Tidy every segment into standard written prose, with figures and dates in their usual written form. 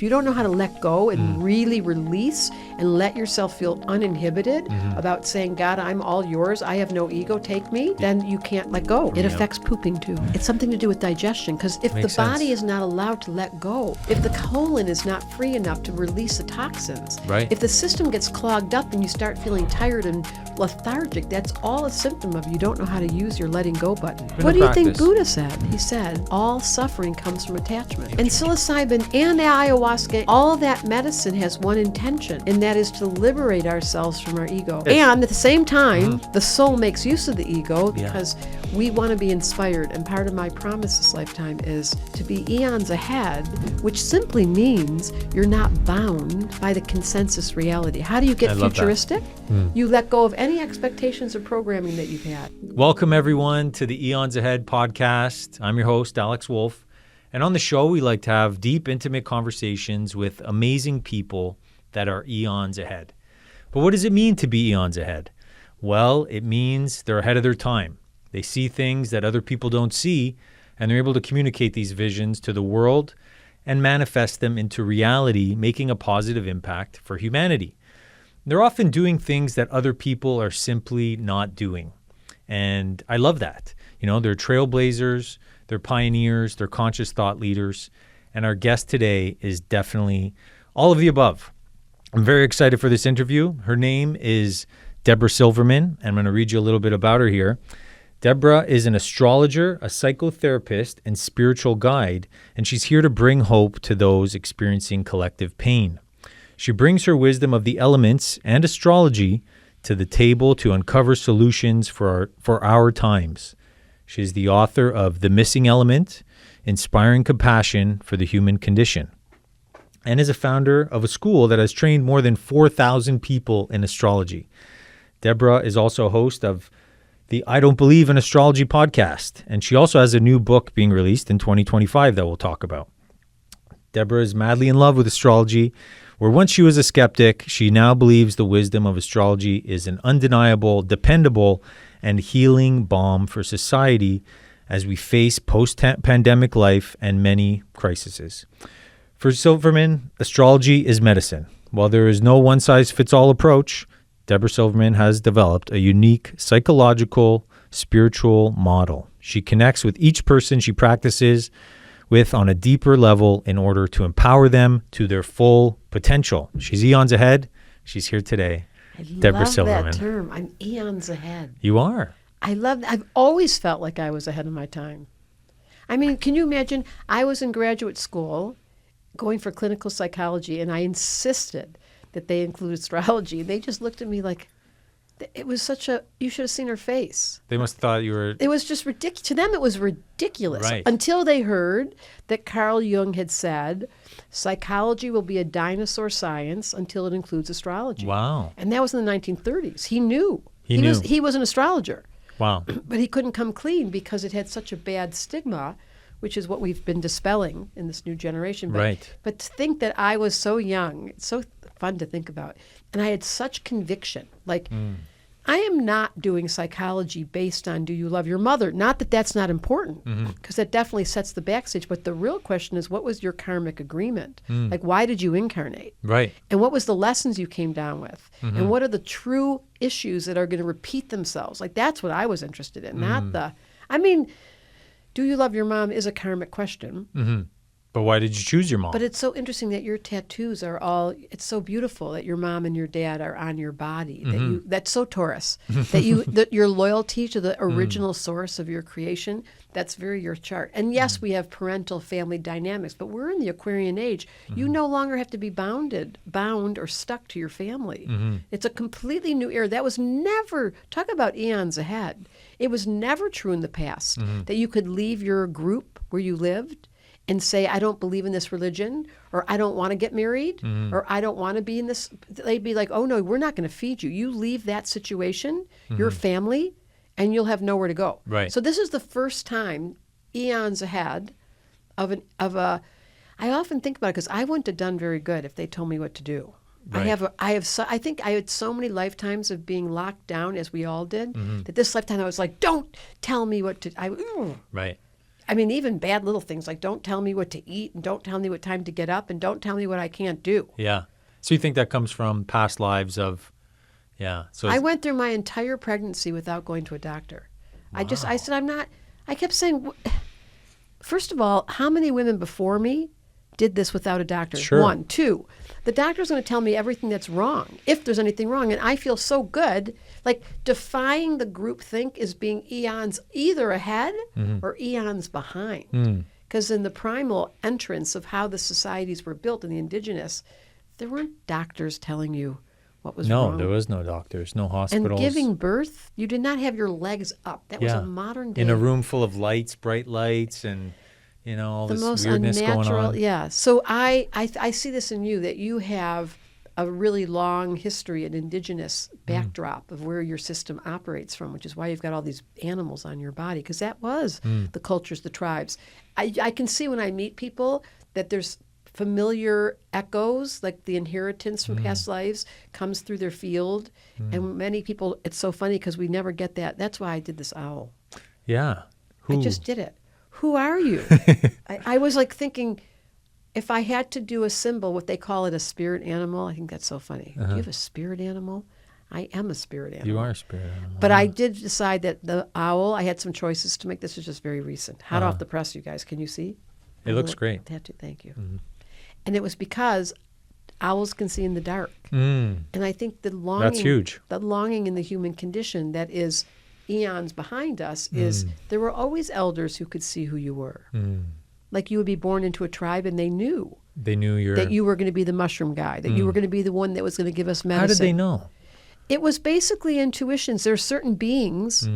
If you don't know how to let go and really release and let yourself feel uninhibited about saying, God, I'm all yours, I have no ego, take me, then you can't let go. It affects pooping too. It's something to do with digestion, because if the body is not allowed to let go, if the colon is not free enough to release the toxins, if the system gets clogged up and you start feeling tired and lethargic, that's all a symptom of you don't know how to use your letting go button. What do you think Buddha said? He said, all suffering comes from attachment. And psilocybin and ayahuasca, all that medicine has one intention, and that is to liberate ourselves from our ego. And at the same time, the soul makes use of the ego because we want to be inspired. And part of my promise this lifetime is to be eons ahead, which simply means you're not bound by the consensus reality. How do you get futuristic? You let go of any expectations or programming that you've had. Welcome, everyone, to the Eons Ahead podcast. I'm your host, Alex Wolfe. And on the show, we like to have deep, intimate conversations with amazing people that are eons ahead. But what does it mean to be eons ahead? Well, it means they're ahead of their time. They see things that other people don't see, and they're able to communicate these visions to the world and manifest them into reality, making a positive impact for humanity. They're often doing things that other people are simply not doing. And I love that. You know, they're trailblazers, they're pioneers, they're conscious thought leaders. And our guest today is definitely all of the above. I'm very excited for this interview. Her name is Debra Silverman. I'm going to read you a little bit about her here. Debra is an astrologer, a psychotherapist, and spiritual guide, and she's here to bring hope to those experiencing collective pain. She brings her wisdom of the elements and astrology to the table to uncover solutions for our times. She is the author of The Missing Element, Inspiring Compassion for the Human Condition, and is a founder of a school that has trained more than 4,000 people in astrology. Debra is also a host of the I Don't Believe in Astrology podcast, and she also has a new book being released in 2025 that we'll talk about. Debra is madly in love with astrology, where once she was a skeptic, she now believes the wisdom of astrology is an undeniable, dependable, and healing balm for society as we face post-pandemic life and many crises. For Silverman, astrology is medicine. While there is no one-size-fits-all approach, Debra Silverman has developed a unique psychological, spiritual model. She connects with each person she practices with on a deeper level in order to empower them to their full potential. She's eons ahead. She's here today. Debra Silverman. That term. I'm eons ahead. You are. I love that. I've always felt like I was ahead of my time. I mean, can you imagine? I was in graduate school going for clinical psychology, and I insisted that they include astrology. They just looked at me like, it was such a, you should have seen her face. They must have thought you were... It was just ridiculous. To them, it was ridiculous. Right. Until they heard that Carl Jung had said, psychology will be a dinosaur science until it includes astrology. Wow. And that was in the 1930s. He knew. He knew. He was an astrologer. Wow. But he couldn't come clean because it had such a bad stigma, which is what we've been dispelling in this new generation. But, right. But to think that I was so young, it's so fun to think about. And I had such conviction. Like, I am not doing psychology based on do you love your mother? Not that that's not important, because that definitely sets the backstage. But the real question is, what was your karmic agreement? Like, why did you incarnate? Right. And what was the lessons you came down with? And what are the true issues that are going to repeat themselves? Like, that's what I was interested in, not the, I mean, do you love your mom is a karmic question. But why did you choose your mom? But it's so interesting that your tattoos are all, it's so beautiful that your mom and your dad are on your body. That you, that's so Taurus. That your loyalty to the original source of your creation, that's very your chart. And yes, we have parental family dynamics, but we're in the Aquarian age. You no longer have to be bound or stuck to your family. It's a completely new era. That was never, talk about eons ahead. It was never true in the past that you could leave your group where you lived and say, I don't believe in this religion, or I don't want to get married, or I don't want to be in this. They'd be like, oh, no, we're not going to feed you. You leave that situation, your family, and you'll have nowhere to go. Right. So this is the first time, eons ahead, of a. I often think about it because I wouldn't have done very good if they told me what to do. Right. I think I had so many lifetimes of being locked down, as we all did, that this lifetime I was like, don't tell me what to. Right. I mean, even bad little things like don't tell me what to eat and don't tell me what time to get up and don't tell me what I can't do. Yeah. So you think that comes from past lives of, yeah. So I went through my entire pregnancy without going to a doctor. Wow. I said, I kept saying, first of all, how many women before me did this without a doctor? Sure. 1. 2, the doctor's going to tell me everything that's wrong, if there's anything wrong. And I feel so good. Like defying the group think is being eons either ahead or eons behind. Because in the primal entrance of how the societies were built in the indigenous, there weren't doctors telling you what was wrong. No, there was no doctors, no hospitals. And giving birth, you did not have your legs up. That was a modern day. In a room full of lights, bright lights, and all the this most weirdness unnatural, going on. Yeah. So I see this in you, that you have a really long history, an indigenous backdrop of where your system operates from, which is why you've got all these animals on your body, because that was the cultures, the tribes. I can see when I meet people that there's familiar echoes, like the inheritance from past lives comes through their field. And many people, it's so funny because we never get that. That's why I did this owl. Yeah. I just did it. Who are you? I was like thinking, if I had to do a symbol, what they call it, a spirit animal, I think that's so funny. Do you have a spirit animal? I am a spirit animal. You are a spirit animal. But I did decide that the owl, I had some choices to make. This was just very recent. Hot off the press, you guys. Can you see? It looks great. Tattoo. Thank you. And it was because owls can see in the dark. And I think the longing, that's huge. The longing in the human condition that is eons behind us is there were always elders who could see who you were. Like you would be born into a tribe and they knew that you were going to be the mushroom guy, that you were going to be the one that was going to give us medicine. How did they know? It was basically intuitions. There are certain beings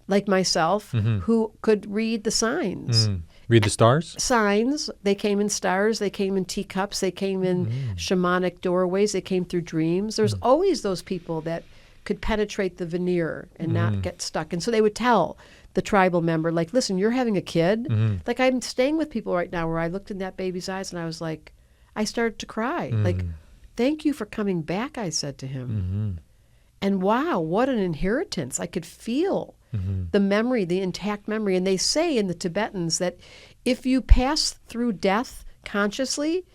like myself who could read the signs. Read the stars? Signs. They came in stars. They came in teacups. They came in shamanic doorways. They came through dreams. There's always those people that could penetrate the veneer and not get stuck. And so they would tell the tribal member, like, listen, you're having a kid. Like I'm staying with people right now where I looked in that baby's eyes and I was like, I started to cry. Like, thank you for coming back, I said to him. And wow, what an inheritance. I could feel the memory, the intact memory. And they say in the Tibetans that if you pass through death consciously,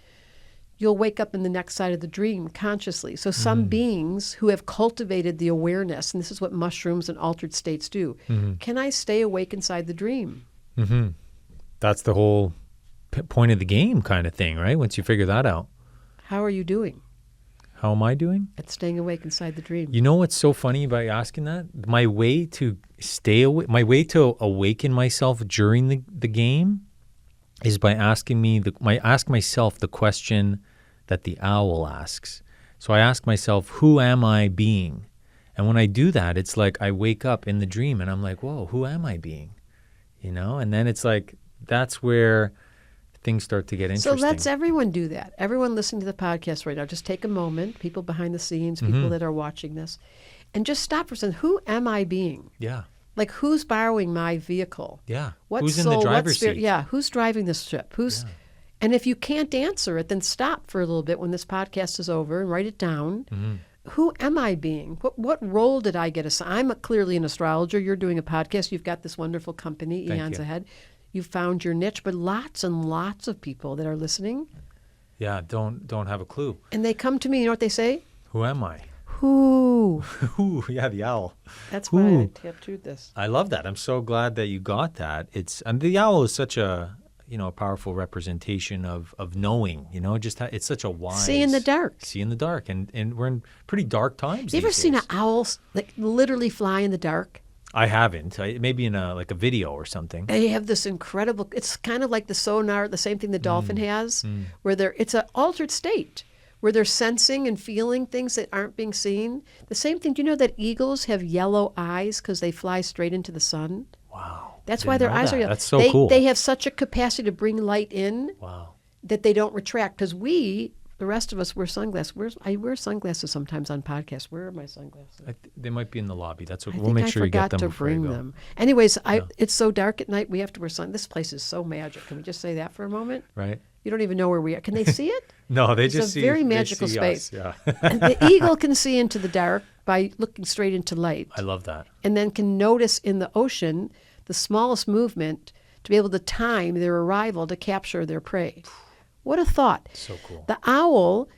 you'll wake up in the next side of the dream consciously. So some beings who have cultivated the awareness, and this is what mushrooms and altered states do, can I stay awake inside the dream? That's the whole point of the game kind of thing, right? Once you figure that out. How are you doing? How am I doing? At staying awake inside the dream. You know what's so funny about asking that? My way to stay awake, my way to awaken myself during the game is by asking myself the question that the owl asks. So I ask myself, who am I being? And when I do that, it's like I wake up in the dream and I'm like, whoa, who am I being? And then it's like, that's where things start to get interesting. So let's everyone do that. Everyone listening to the podcast right now, just take a moment, people behind the scenes, people that are watching this, and just stop for a second. Who am I being? Yeah. Like, who's borrowing my vehicle? Yeah. What who's soul, in the what driver's spirit? seat? Yeah. Who's driving this ship? And if you can't answer it, then stop for a little bit when this podcast is over and write it down. Who am I being? What role did I get assigned? I'm clearly an astrologer. You're doing a podcast. You've got this wonderful company, Eons Ahead. You've found your niche, but lots and lots of people that are listening. Yeah, don't have a clue. And they come to me, you know what they say? Who am I? Who? Who? Yeah, the owl. That's why I tattooed this. I love that. I'm so glad that you got that. And the owl is such a a powerful representation of knowing. It's such a wise. See in the dark. See in the dark, and we're in pretty dark times. You ever seen an owl like literally fly in the dark? I haven't. Maybe in a video or something. They have this incredible. It's kind of like the sonar, the same thing the dolphin has, where it's an altered state where they're sensing and feeling things that aren't being seen. The same thing. Do you know that eagles have yellow eyes because they fly straight into the sun? Wow. That's why their eyes are yellow. That's so cool. They have such a capacity to bring light in. Wow. That they don't retract, because the rest of us wear sunglasses. I wear sunglasses sometimes on podcasts. Where are my sunglasses? They might be in the lobby. That's what we'll make sure you get them. I forgot to bring them. Anyways, it's so dark at night. We have to wear This place is so magic. Can we just say that for a moment? Right. You don't even know where we are. Can they see it? No, they it's just see. It's a very magical space. Us. Yeah. And the eagle can see into the dark by looking straight into light. I love that. And then can notice in the ocean the smallest movement to be able to time their arrival to capture their prey. What a thought. So cool. The owl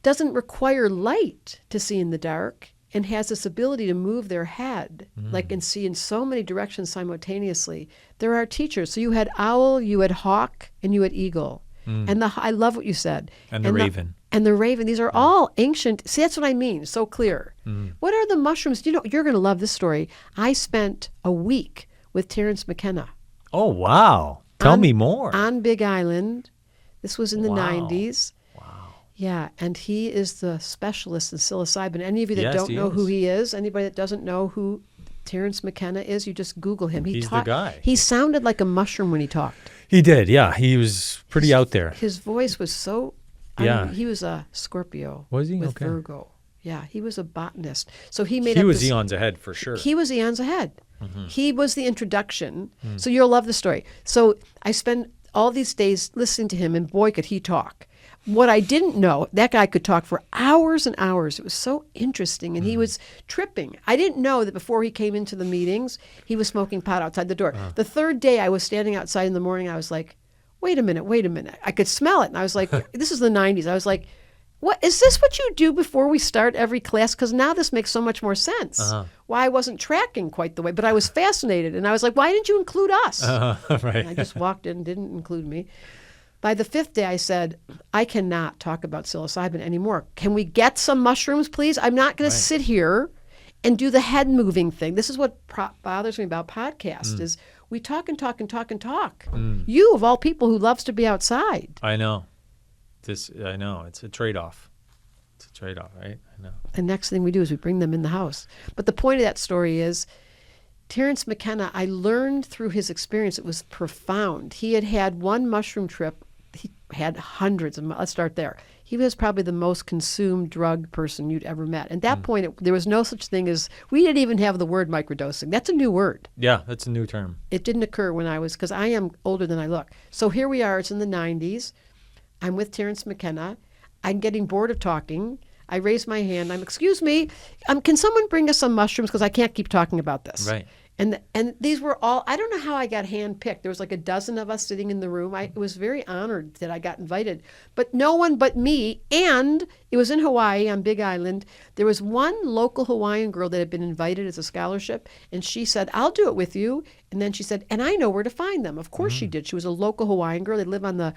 doesn't require light to see in the dark and has this ability to move their head, and see in so many directions simultaneously. There are teachers. So you had owl, you had hawk, and you had eagle. And I love what you said. And the raven. And the raven. These are all ancient. See, that's what I mean. So clear. What are the mushrooms? You're going to love this story. I spent a week with Terence McKenna. Oh, wow. Tell me more. On Big Island. This was in the Wow. 90s. Wow. Yeah, and he is the specialist in psilocybin. Any of you that Yes, don't he know is. who he is, anybody that doesn't know who Terence McKenna is, you just Google him. He's the guy. He sounded like a mushroom when he talked. He did, yeah. He was pretty out there. His voice was so... Yeah. he was a Scorpio. Was he? With Okay. Virgo. Yeah, he was a botanist. So he made He up was this, eons ahead for sure. He was eons ahead. He was the introduction. So you'll love the story. So I spent all these days listening to him, and boy, could he talk. What I didn't know, that guy could talk for hours and hours. It was so interesting, and he was tripping. I didn't know that before he came into the meetings, he was smoking pot outside the door. The third day I was standing outside in the morning, I was like, wait a minute. I could smell it, and I was like, this is the 90s. I was like, what is this what you do before we start every class? Because now this makes so much more sense. Why I wasn't tracking quite the way, but I was fascinated. And I was like, why didn't you include us? Right. And I just walked in, didn't include me. By the fifth day, I said, I cannot talk about psilocybin anymore. Can we get some mushrooms, please? I'm not going to sit here and do the head moving thing. This is what bothers me about podcasts is we talk and talk and talk and talk. You, of all people, who loves to be outside. I know. I know. It's a trade-off. It's a trade-off, right? I know. And next thing we do is we bring them in the house. But the point of that story is Terence McKenna, I learned through his experience, it was profound. He had had one mushroom trip. He had hundreds of, let's start there. He was probably the most consumed drug person you'd ever met. At that point, there was no such thing as, we didn't even have the word microdosing. That's a new word. Yeah, that's a new term. It didn't occur when I was, because I am older than I look. So here we are, it's in the 90s. I'm with Terence McKenna. I'm getting bored of talking. I raise my hand. Excuse me, can someone bring us some mushrooms? Because I can't keep talking about this. Right. And these were all, I don't know how I got handpicked. There was like a dozen of us sitting in the room. I was very honored that I got invited. But no one but me, and it was in Hawaii on Big Island. There was one local Hawaiian girl that had been invited as a scholarship, and she said, I'll do it with you. And then she said, and I know where to find them. Of course she did. She was a local Hawaiian girl. They live on the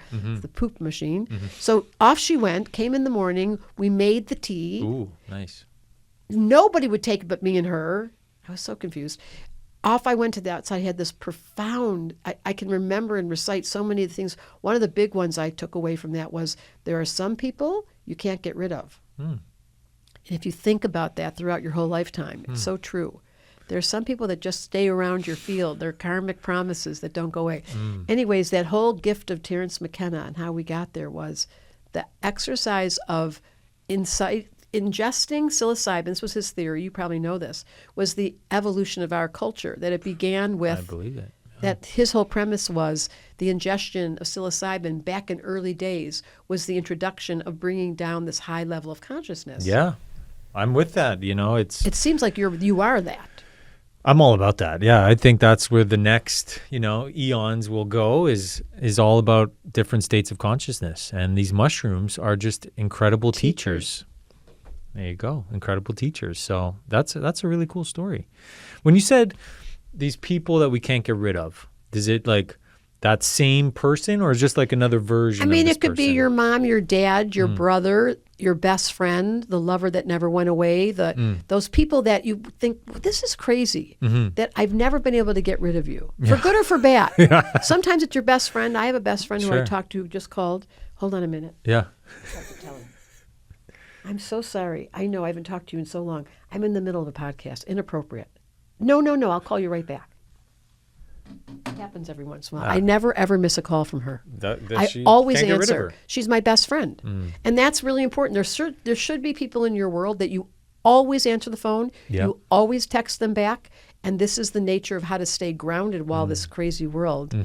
poop machine. So off she went, came in the morning. We made the tea. Ooh, nice. Nobody would take it but me and her. I was so confused. Off I went to the outside. I had this profound, I can remember and recite so many of the things. One of the big ones I took away from that was there are some people you can't get rid of. And if you think about that throughout your whole lifetime, it's so true. There are some people that just stay around your field. They're karmic promises that don't go away. Anyways, that whole gift of Terence McKenna and how we got there was the exercise of insight. Ingesting psilocybin, this was his theory, you probably know this, was the evolution of our culture, that it began with, I believe it. that his whole premise was the ingestion of psilocybin back in early days was the introduction of bringing down this high level of consciousness. Yeah, I'm with that. It seems like you are that. I'm all about that. Yeah, I think that's where the next, eons will go is all about different states of consciousness. And these mushrooms are just incredible teachers. There you go. Incredible teachers. So that's a really cool story. When you said these people that we can't get rid of, is it like that same person or is just like another version of this it could be person? your mom, your dad, your brother, your best friend, the lover that never went away, those people that you think, this is crazy, that I've never been able to get rid of you, for good or for bad. Sometimes it's your best friend. I have a best friend who I talked to who just called. Hold on a minute. Yeah. I'm so sorry. I know I haven't talked to you in so long. I'm in the middle of a podcast. Inappropriate. No. I'll call you right back. It happens every once in a while. I never, ever miss a call from her. I always answer. She's my best friend. And that's really important. There should be people in your world that you always answer the phone. Yeah. You always text them back. And this is the nature of how to stay grounded while this crazy world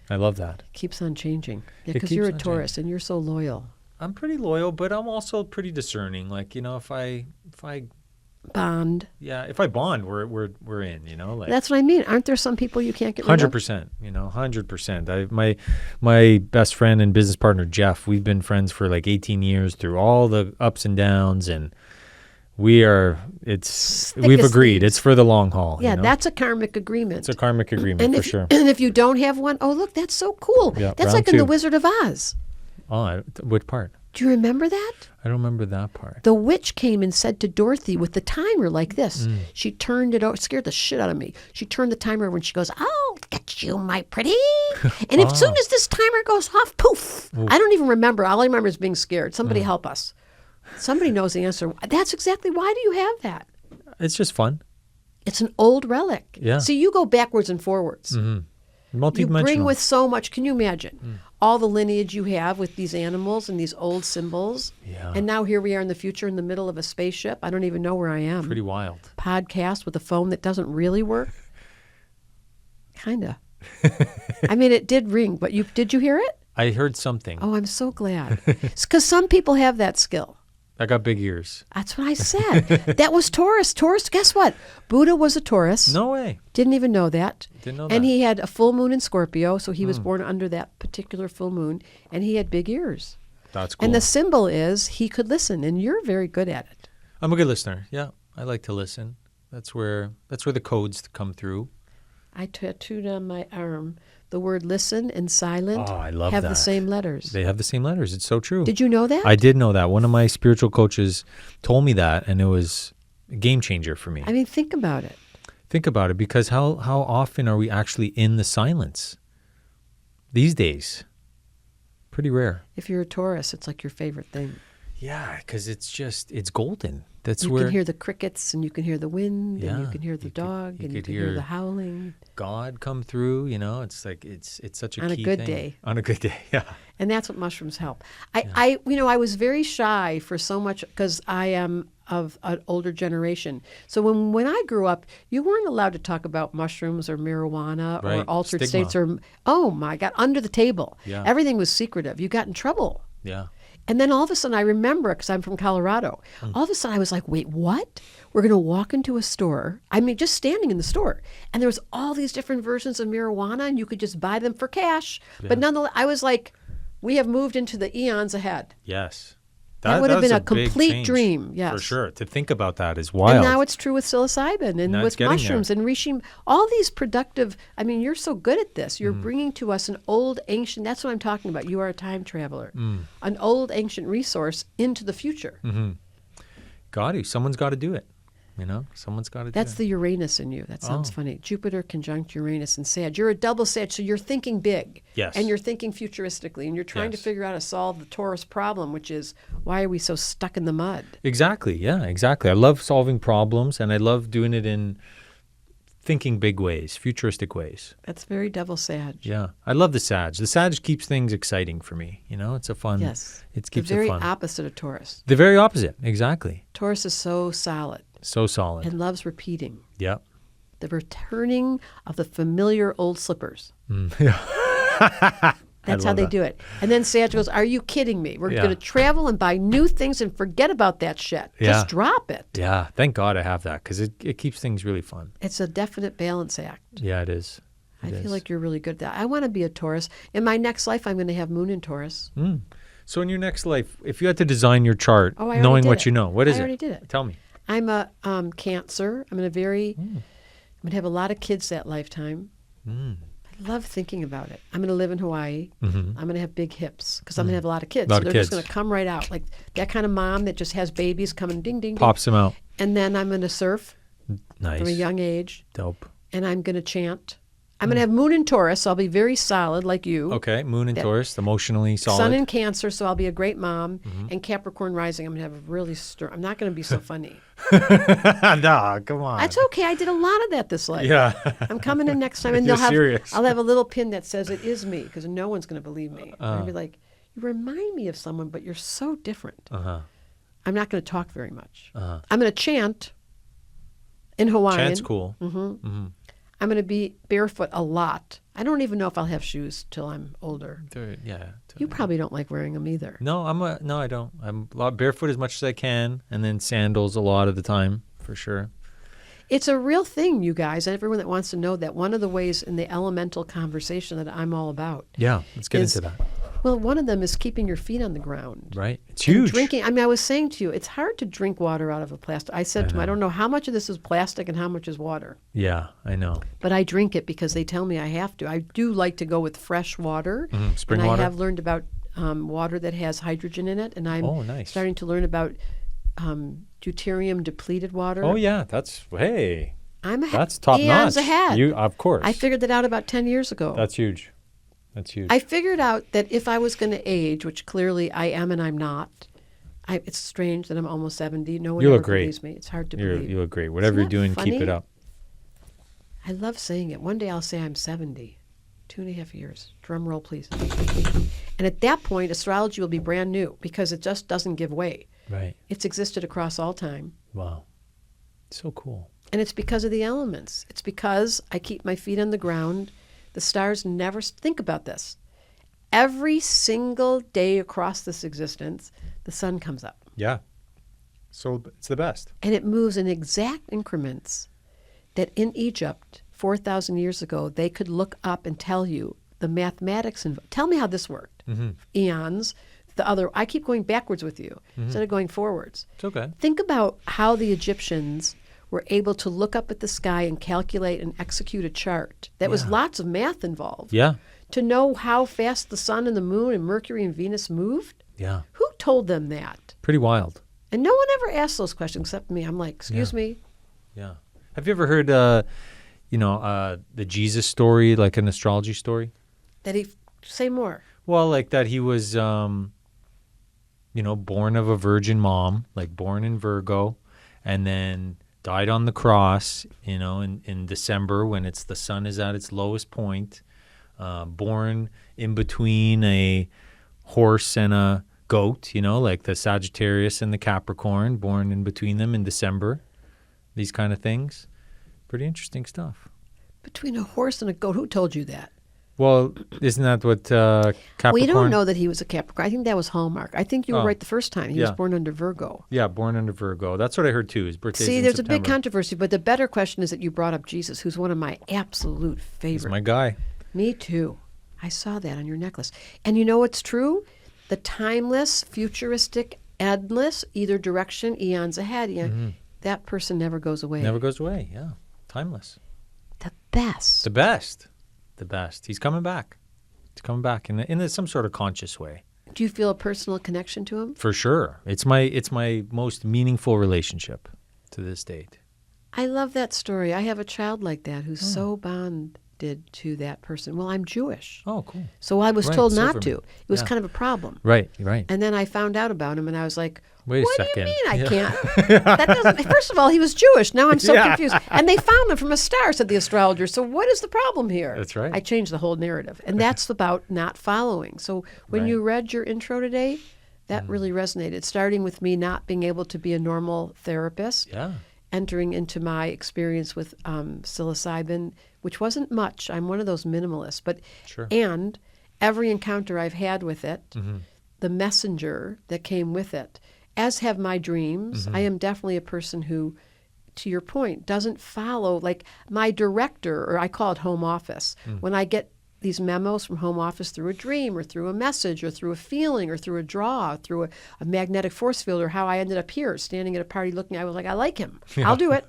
I love that. keeps on changing. Yeah, because you're a Taurus and you're so loyal. I'm pretty loyal, but I'm also pretty discerning. Like, if I bond. Yeah, if I bond, we're in. You know, like that's what I mean. Aren't there some people you can't get rid of? 100%. You know, 100%. My best friend and business partner Jeff. We've been friends for like 18 years through all the ups and downs, and we've agreed. It's for the long haul. Yeah, you know? That's a karmic agreement. It's a karmic agreement for sure. And if you don't have one, oh look, that's so cool. Yeah, that's like in The Wizard of Oz. Oh, which part? Do you remember that? I don't remember that part. The witch came and said to Dorothy with the timer like this. She turned it over, scared the shit out of me. She turned the timer over and she goes, "I'll get you, my pretty." And as soon as this timer goes off, poof. Ooh. I don't even remember. All I remember is being scared. Somebody help us. Somebody knows the answer. That's exactly why do you have that? It's just fun. It's an old relic. Yeah. See, you go backwards and forwards. Multidimensional. You bring with so much. Can you imagine? All the lineage you have with these animals and these old symbols. Yeah. And now here we are in the future in the middle of a spaceship. I don't even know where I am. Pretty wild. Podcast with a phone that doesn't really work. Kind of. I mean, it did ring, but did you hear it? I heard something. Oh, I'm so glad. Because some people have that skill. I got big ears. That's what I said. That was Taurus. Taurus, guess what? Buddha was a Taurus. No way. Didn't even know that. Didn't know that. And he had a full moon in Scorpio, so he was born under that particular full moon, and he had big ears. That's cool. And the symbol is he could listen, and you're very good at it. I'm a good listener. Yeah, I like to listen. That's where the codes come through. I tattooed on my arm the word listen and silent. Oh, I love have that. the same letters. They have the same letters. It's so true. Did you know that? I did know that. One of my spiritual coaches told me that, and it was a game changer for me. I mean, think about it. Think about it, because how often are we actually in the silence these days? Pretty rare. If you're a Taurus, it's like your favorite thing. Yeah, because it's golden. That's you where can hear the crickets, and you can hear the wind, Yeah, and you can hear the dog, and you can hear the howling. God come through. You know, it's like it's such a On key a good thing. day. On a good day, yeah. And that's what mushrooms help. I was very shy for so much because I am of an older generation. So when I grew up, you weren't allowed to talk about mushrooms or marijuana Right. or altered Stigma. states or, oh my God, under the table. Yeah. Everything was secretive. You got in trouble. Yeah. And then all of a sudden I remember, because I'm from Colorado, all of a sudden I was like, wait, what? We're going to walk into a store. I mean, just standing in the store. And there was all these different versions of marijuana, and you could just buy them for cash. Yeah. But nonetheless, I was like, we have moved into the eons ahead. Yes. That would have was been a big complete change, dream, yes. For sure. To think about that is wild. And now it's true with psilocybin and Now it's with getting mushrooms there. and reishi. All these productive, I mean, you're so good at this. You're bringing to us an old, ancient, that's what I'm talking about. You are a time traveler. An old, ancient resource into the future. Got to. Someone's got to do it. You know, someone's got to do it. That's the Uranus in you. That sounds funny. Jupiter conjunct Uranus and Sag. You're a double Sag, so you're thinking big. Yes. And you're thinking futuristically, and you're trying to figure out how to solve the Taurus problem, which is, why are we so stuck in the mud? Exactly. Yeah, exactly. I love solving problems, and I love doing it in thinking big ways, futuristic ways. That's very double Sag. Yeah. I love the Sag. The Sag keeps things exciting for me. You know, it's a fun. Yes. It keeps the very it fun. opposite of Taurus. The very opposite. Exactly. Taurus is so solid. So solid. And loves repeating. Yep. The returning of the familiar old slippers. Yeah. That's how they do it. And then Sag goes, are you kidding me? We're going to travel and buy new things and forget about that shit. Yeah. Just drop it. Yeah. Thank God I have that, because it keeps things really fun. It's a definite balance act. Yeah, it is. I feel like you're really good at that. I want to be a Taurus. In my next life, I'm going to have Moon in Taurus. So in your next life, if you had to design your chart, I already knowing did what it. you know, what is it? I already did it. Tell me. I'm a Cancer. I'm going to have a lot of kids that lifetime. I love thinking about it. I'm going to live in Hawaii. I'm going to have big hips because I'm going to have a lot of kids. Lot so of they're kids. just going to come right out. Like that kind of mom that just has babies coming ding, ding, ding. Pops them out. And then I'm going to surf Nice. from a young age. Dope. And I'm going to chant. I'm going to have Moon in Taurus, so I'll be very solid like you. Okay. Moon in Taurus, emotionally solid. Sun in Cancer, so I'll be a great mom. And Capricorn rising, I'm going to have a really I'm not going to be so funny. Nah, come on. That's okay. I did a lot of that this life. Yeah. I'm coming in next time, and You're serious. I'll have a little pin that says it is me, because no one's going to believe me. I'll be like, you remind me of someone, but you're so different. I'm not going to talk very much. I'm going to chant in Hawaiian. Chant's cool. I'm going to be barefoot a lot. I don't even know if I'll have shoes till I'm older. Yeah. You probably don't like wearing them either. No, I don't. I'm barefoot as much as I can, and then sandals a lot of the time for sure. It's a real thing, you guys, and everyone that wants to know that. One of the ways in the elemental conversation that I'm all about. Yeah, let's get into that. Well, one of them is keeping your feet on the ground. Right. It's huge. And drinking. I mean, I was saying to you, it's hard to drink water out of a plastic. I said to him, I don't know how much of this is plastic and how much is water. Yeah, I know. But I drink it because they tell me I have to. I do like to go with fresh water. Spring and water? I have learned about water that has hydrogen in it. And I'm starting to learn about deuterium depleted water. Oh, yeah. That's that's top Eons notch. Ahead. Of course. I figured that out about 10 years ago. That's huge. That's huge. I figured out that if I was going to age, which clearly I am and I'm not, it's strange that I'm almost 70. No one You ever look great. believes me. It's hard to believe. You look great. Whatever you're doing, keep it up. I love saying it. One day I'll say I'm 70. 2.5 years. Drum roll, please. And at that point, astrology will be brand new because it just doesn't give way. Right. It's existed across all time. Wow. So cool. And it's because of the elements. It's because I keep my feet on the ground. The stars never think about this. Every single day across this existence, the sun comes up. Yeah. So it's the best. And it moves in exact increments that in Egypt, 4,000 years ago, they could look up and tell you the mathematics. Tell me how this worked. Eons. I keep going backwards with you instead of going forwards. It's okay. Think about how the Egyptians were able to look up at the sky and calculate and execute a chart. That was lots of math involved. Yeah. To know how fast the sun and the moon and Mercury and Venus moved. Yeah. Who told them that? Pretty wild. And no one ever asked those questions except me. I'm like, excuse me? Yeah. Have you ever heard, the Jesus story, like an astrology story? Say more. Well, like that he was, born of a virgin mom, like born in Virgo, and then died on the cross, in December when the sun is at its lowest point, born in between a horse and a goat, like the Sagittarius and the Capricorn, born in between them in December, these kind of things. Pretty interesting stuff. Between a horse and a goat, who told you that? Well, isn't that what Capricorn? We don't know that he was a Capricorn. I think that was Hallmark. I think you were right the first time. He was born under Virgo. Yeah, born under Virgo. That's what I heard too. His birthday's in there's September. a big controversy, but the better question is that you brought up Jesus, who's one of my absolute favorites. He's my guy. Me too. I saw that on your necklace. And you know what's true? The timeless, futuristic, endless, either direction, eons ahead. That person never goes away. Never goes away, yeah. Timeless. The best. The best. The best. He's coming back. He's coming back in some sort of conscious way. Do you feel a personal connection to him? For sure. It's my most meaningful relationship to this date. I love that story. I have a child like that who's so bonded to that person. Well, I'm Jewish. Oh, cool. So I was told not to. Silverman. It was kind of a problem. Right. And then I found out about him, and I was like, Wait a what second. do you mean I can't? That doesn't. First of all, he was Jewish. Now I'm so confused. And they found him from a star, said the astrologer. So what is the problem here? That's right. I changed the whole narrative. And that's about not following. So when you read your intro today, that really resonated, starting with me not being able to be a normal therapist. Yeah. Entering into my experience with psilocybin, which wasn't much. I'm one of those minimalists. But and every encounter I've had with it, the messenger that came with it, as have my dreams. I am definitely a person who, to your point, doesn't follow, like my director, or I call it home office. When I get these memos from home office through a dream or through a message or through a feeling or through a draw, or through a magnetic force field, or how I ended up here standing at a party looking, I was like, I like him. I'll do it.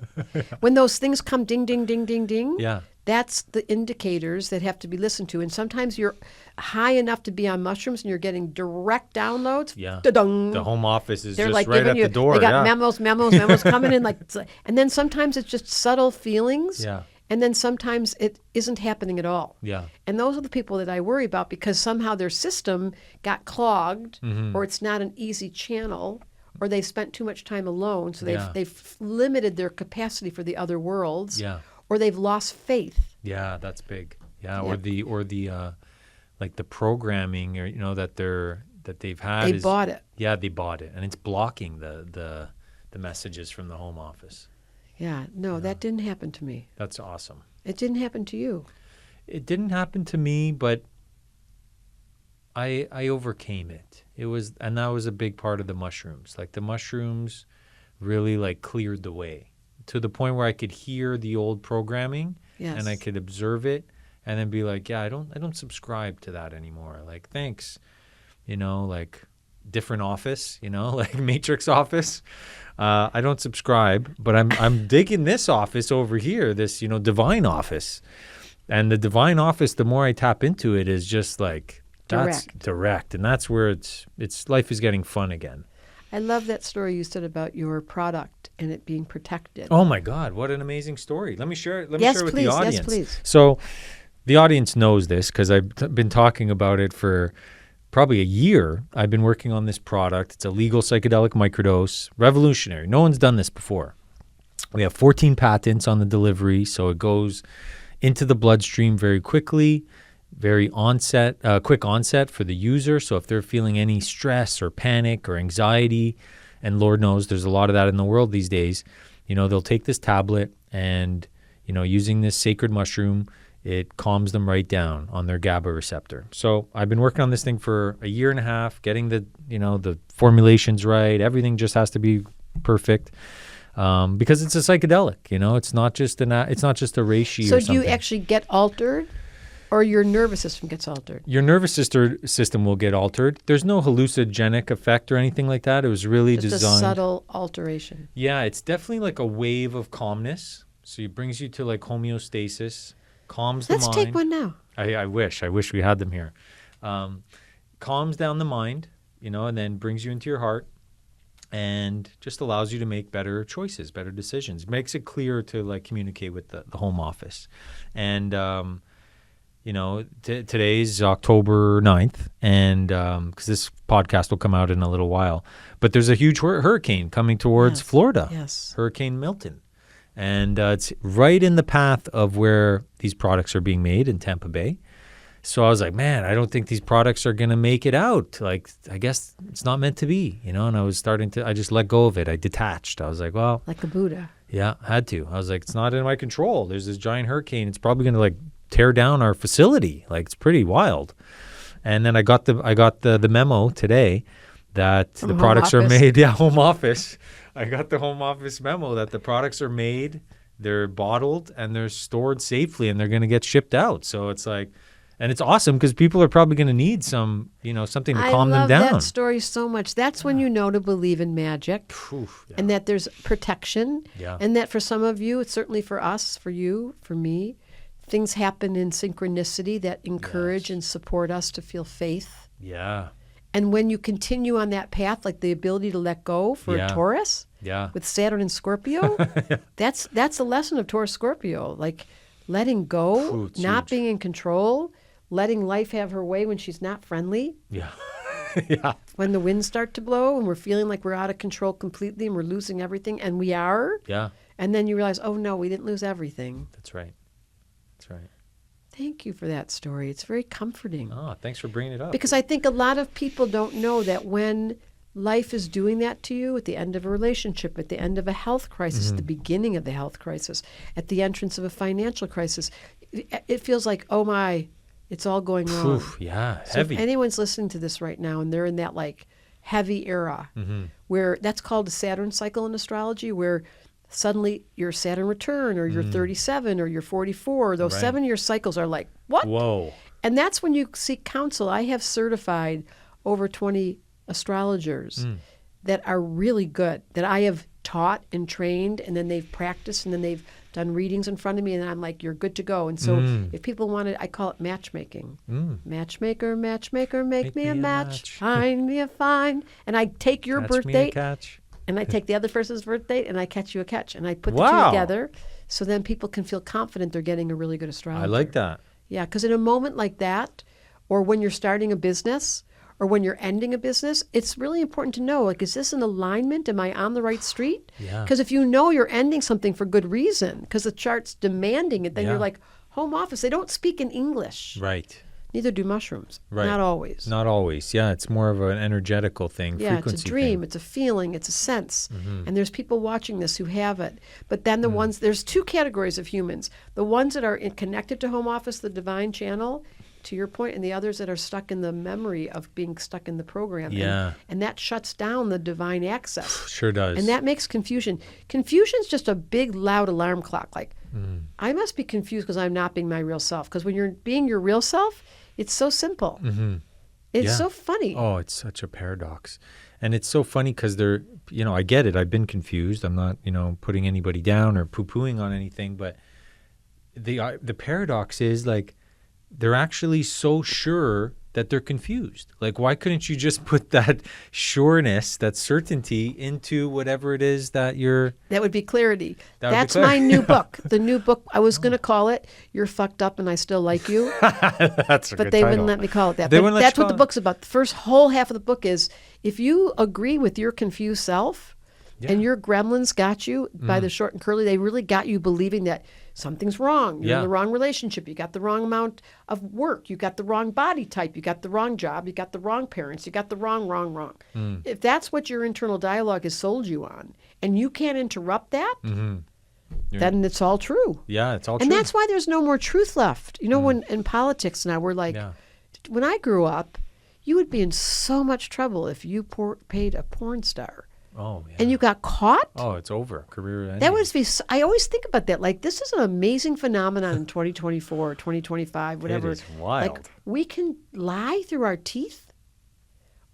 When those things come ding, ding, ding, ding, ding, that's the indicators that have to be listened to. And sometimes you're high enough to be on mushrooms and you're getting direct downloads. Yeah. Da-dung. The home office is They're just like right giving at you, the door. They got memos coming in. And then sometimes it's just subtle feelings. Yeah. And then sometimes it isn't happening at all. Yeah. And those are the people that I worry about because somehow their system got clogged or it's not an easy channel or they spent too much time alone. So they've limited their capacity for the other worlds. Yeah. Or they've lost faith. Yeah, that's big. Yeah, or the like the programming or that they've had. They bought it. Yeah, they bought it, and it's blocking the messages from the home office. Yeah, no, that didn't happen to me. That's awesome. It didn't happen to you. It didn't happen to me, but I overcame it. And that was a big part of the mushrooms. Like the mushrooms really like cleared the way. to the point where I could hear the old programming Yes. and I could observe it and then be like, yeah, I don't subscribe to that anymore. Like, thanks, like different office, like Matrix office. I don't subscribe, but I'm digging this office over here, this, divine office. And the divine office, the more I tap into it, is just like, that's direct. And that's where it's life is getting fun again. I love that story you said about your product and it being protected. Oh my God, what an amazing story. Let me share it with the audience. Yes, please. So the audience knows this because I've been talking about it for probably a year. I've been working on this product. It's a legal psychedelic microdose, revolutionary. No one's done this before. We have 14 patents on the delivery, so it goes into the bloodstream very quickly, very quick onset for the user. So if they're feeling any stress or panic or anxiety, and Lord knows there's a lot of that in the world these days, they'll take this tablet and, using this sacred mushroom, it calms them right down on their GABA receptor. So I've been working on this thing for a year and a half, getting the formulations right. Everything just has to be perfect. Because it's a psychedelic, it's not just a reishi or something. So do you actually get altered, or your nervous system gets altered? Your nervous system will get altered. There's no hallucinogenic effect or anything like that. It was really just designed. a subtle alteration. Yeah, it's definitely like a wave of calmness. So it brings you to like homeostasis, calms the mind. Let's take one now. I wish we had them here. Calms down the mind, and then brings you into your heart. And just allows you to make better choices, better decisions. Makes it clear to like communicate with the home office. And, today's October 9th, and because this podcast will come out in a little while. But there's a huge hurricane coming towards Florida. Yes. Hurricane Milton. And it's right in the path of where these products are being made in Tampa Bay. So I was like, man, I don't think these products are going to make it out. Like, I guess it's not meant to be, and I just let go of it. I detached. I was like, well. Like a Buddha. Yeah, had to. I was like, it's not in my control. There's this giant hurricane. It's probably going to like tear down our facility. Like, it's pretty wild. And then I got the memo today that the products are made. Yeah, home office. I got the home office memo that the products are made, they're bottled, and they're stored safely, and they're going to get shipped out. So it's like. And it's awesome because people are probably going to need some, something to calm them down. I love that story so much. That's when you know to believe in magic and that there's protection. Yeah. And that for some of you, it's certainly for us, for you, for me, things happen in synchronicity that encourage and support us to feel faith. Yeah. And when you continue on that path, like the ability to let go for a Taurus with Saturn and Scorpio, that's the lesson of Taurus Scorpio, like letting go, not being in control, letting life have her way when she's not friendly. Yeah. Yeah. When the winds start to blow and we're feeling like we're out of control completely and we're losing everything, and we are. Yeah. And then you realize, oh no, we didn't lose everything. That's right. That's right. Thank you for that story. It's very comforting. Oh, thanks for bringing it up. Because I think a lot of people don't know that when life is doing that to you at the end of a relationship, at the end of a health crisis, at the beginning of the health crisis, at the entrance of a financial crisis, it feels like, oh my, it's all going wrong. Oof, yeah, so heavy. If anyone's listening to this right now and they're in that like heavy era where that's called a Saturn cycle in astrology, where suddenly your Saturn return or you're 37 or you're 44, those 7-year cycles are like, what? Whoa. And that's when you seek counsel. I have certified over 20 astrologers that are really good, that I have taught and trained, and then they've practiced, and then they've done readings in front of me, and I'm like, you're good to go. And so if people want it, I call it matchmaking. Matchmaker, matchmaker, make me a match. Find me a find. And I take your birth date, and I take the other person's birth date, and I catch you a catch. And I put the two together so then people can feel confident they're getting a really good astrologer. I like that. Yeah, because in a moment like that, or when you're starting a business, or when you're ending a business, it's really important to know, like, is this in alignment? Am I on the right street? Because if you know you're ending something for good reason, because the chart's demanding it, then you're like, home office, they don't speak in English. Right. Neither do mushrooms. Right. Not always. Not always. Yeah, it's more of an energetical thing, frequency it's a dream, thing. It's a feeling, it's a sense. And there's people watching this who have it. But then the ones, there's two categories of humans. The ones that are connected to home office, the divine channel, to your point, and the others that are stuck in the memory of being stuck in the program. Yeah. And that shuts down the divine access. Sure does. And that makes confusion. Confusion's just a big, loud alarm clock. Like, I must be confused because I'm not being my real self. Because when you're being your real self, it's so simple. It's so funny. Oh, it's such a paradox. And it's so funny because they're, I get it. I've been confused. I'm not, putting anybody down or poo-pooing on anything. But the paradox is, like, they're actually so sure that they're confused. Like, why couldn't you just put that sureness, that certainty into whatever it is that you're... That would be clarity. That's my new book. The new book, I was going to call it, You're Fucked Up and I Still Like You. That's a But good they title. wouldn't let me call it that. They But wouldn't let that's you what the call it- book's about. The first whole half of the book is, if you agree with your confused self and your gremlins got you by the short and curly, they really got you believing that something's wrong. You're in the wrong relationship. You got the wrong amount of work. You got the wrong body type. You got the wrong job. You got the wrong parents. You got the wrong. If that's what your internal dialogue has sold you on, and you can't interrupt that, then it's all true. Yeah, it's all And true. that's why there's no more truth left. When in politics now, we're like, when I grew up, you would be in so much trouble if you paid a porn star. Oh, yeah. And you got caught? Oh, it's over. Career ending. That would be, I always think about that. Like, this is an amazing phenomenon in 2024, 2025, whatever. It is wild. Like, we can lie through our teeth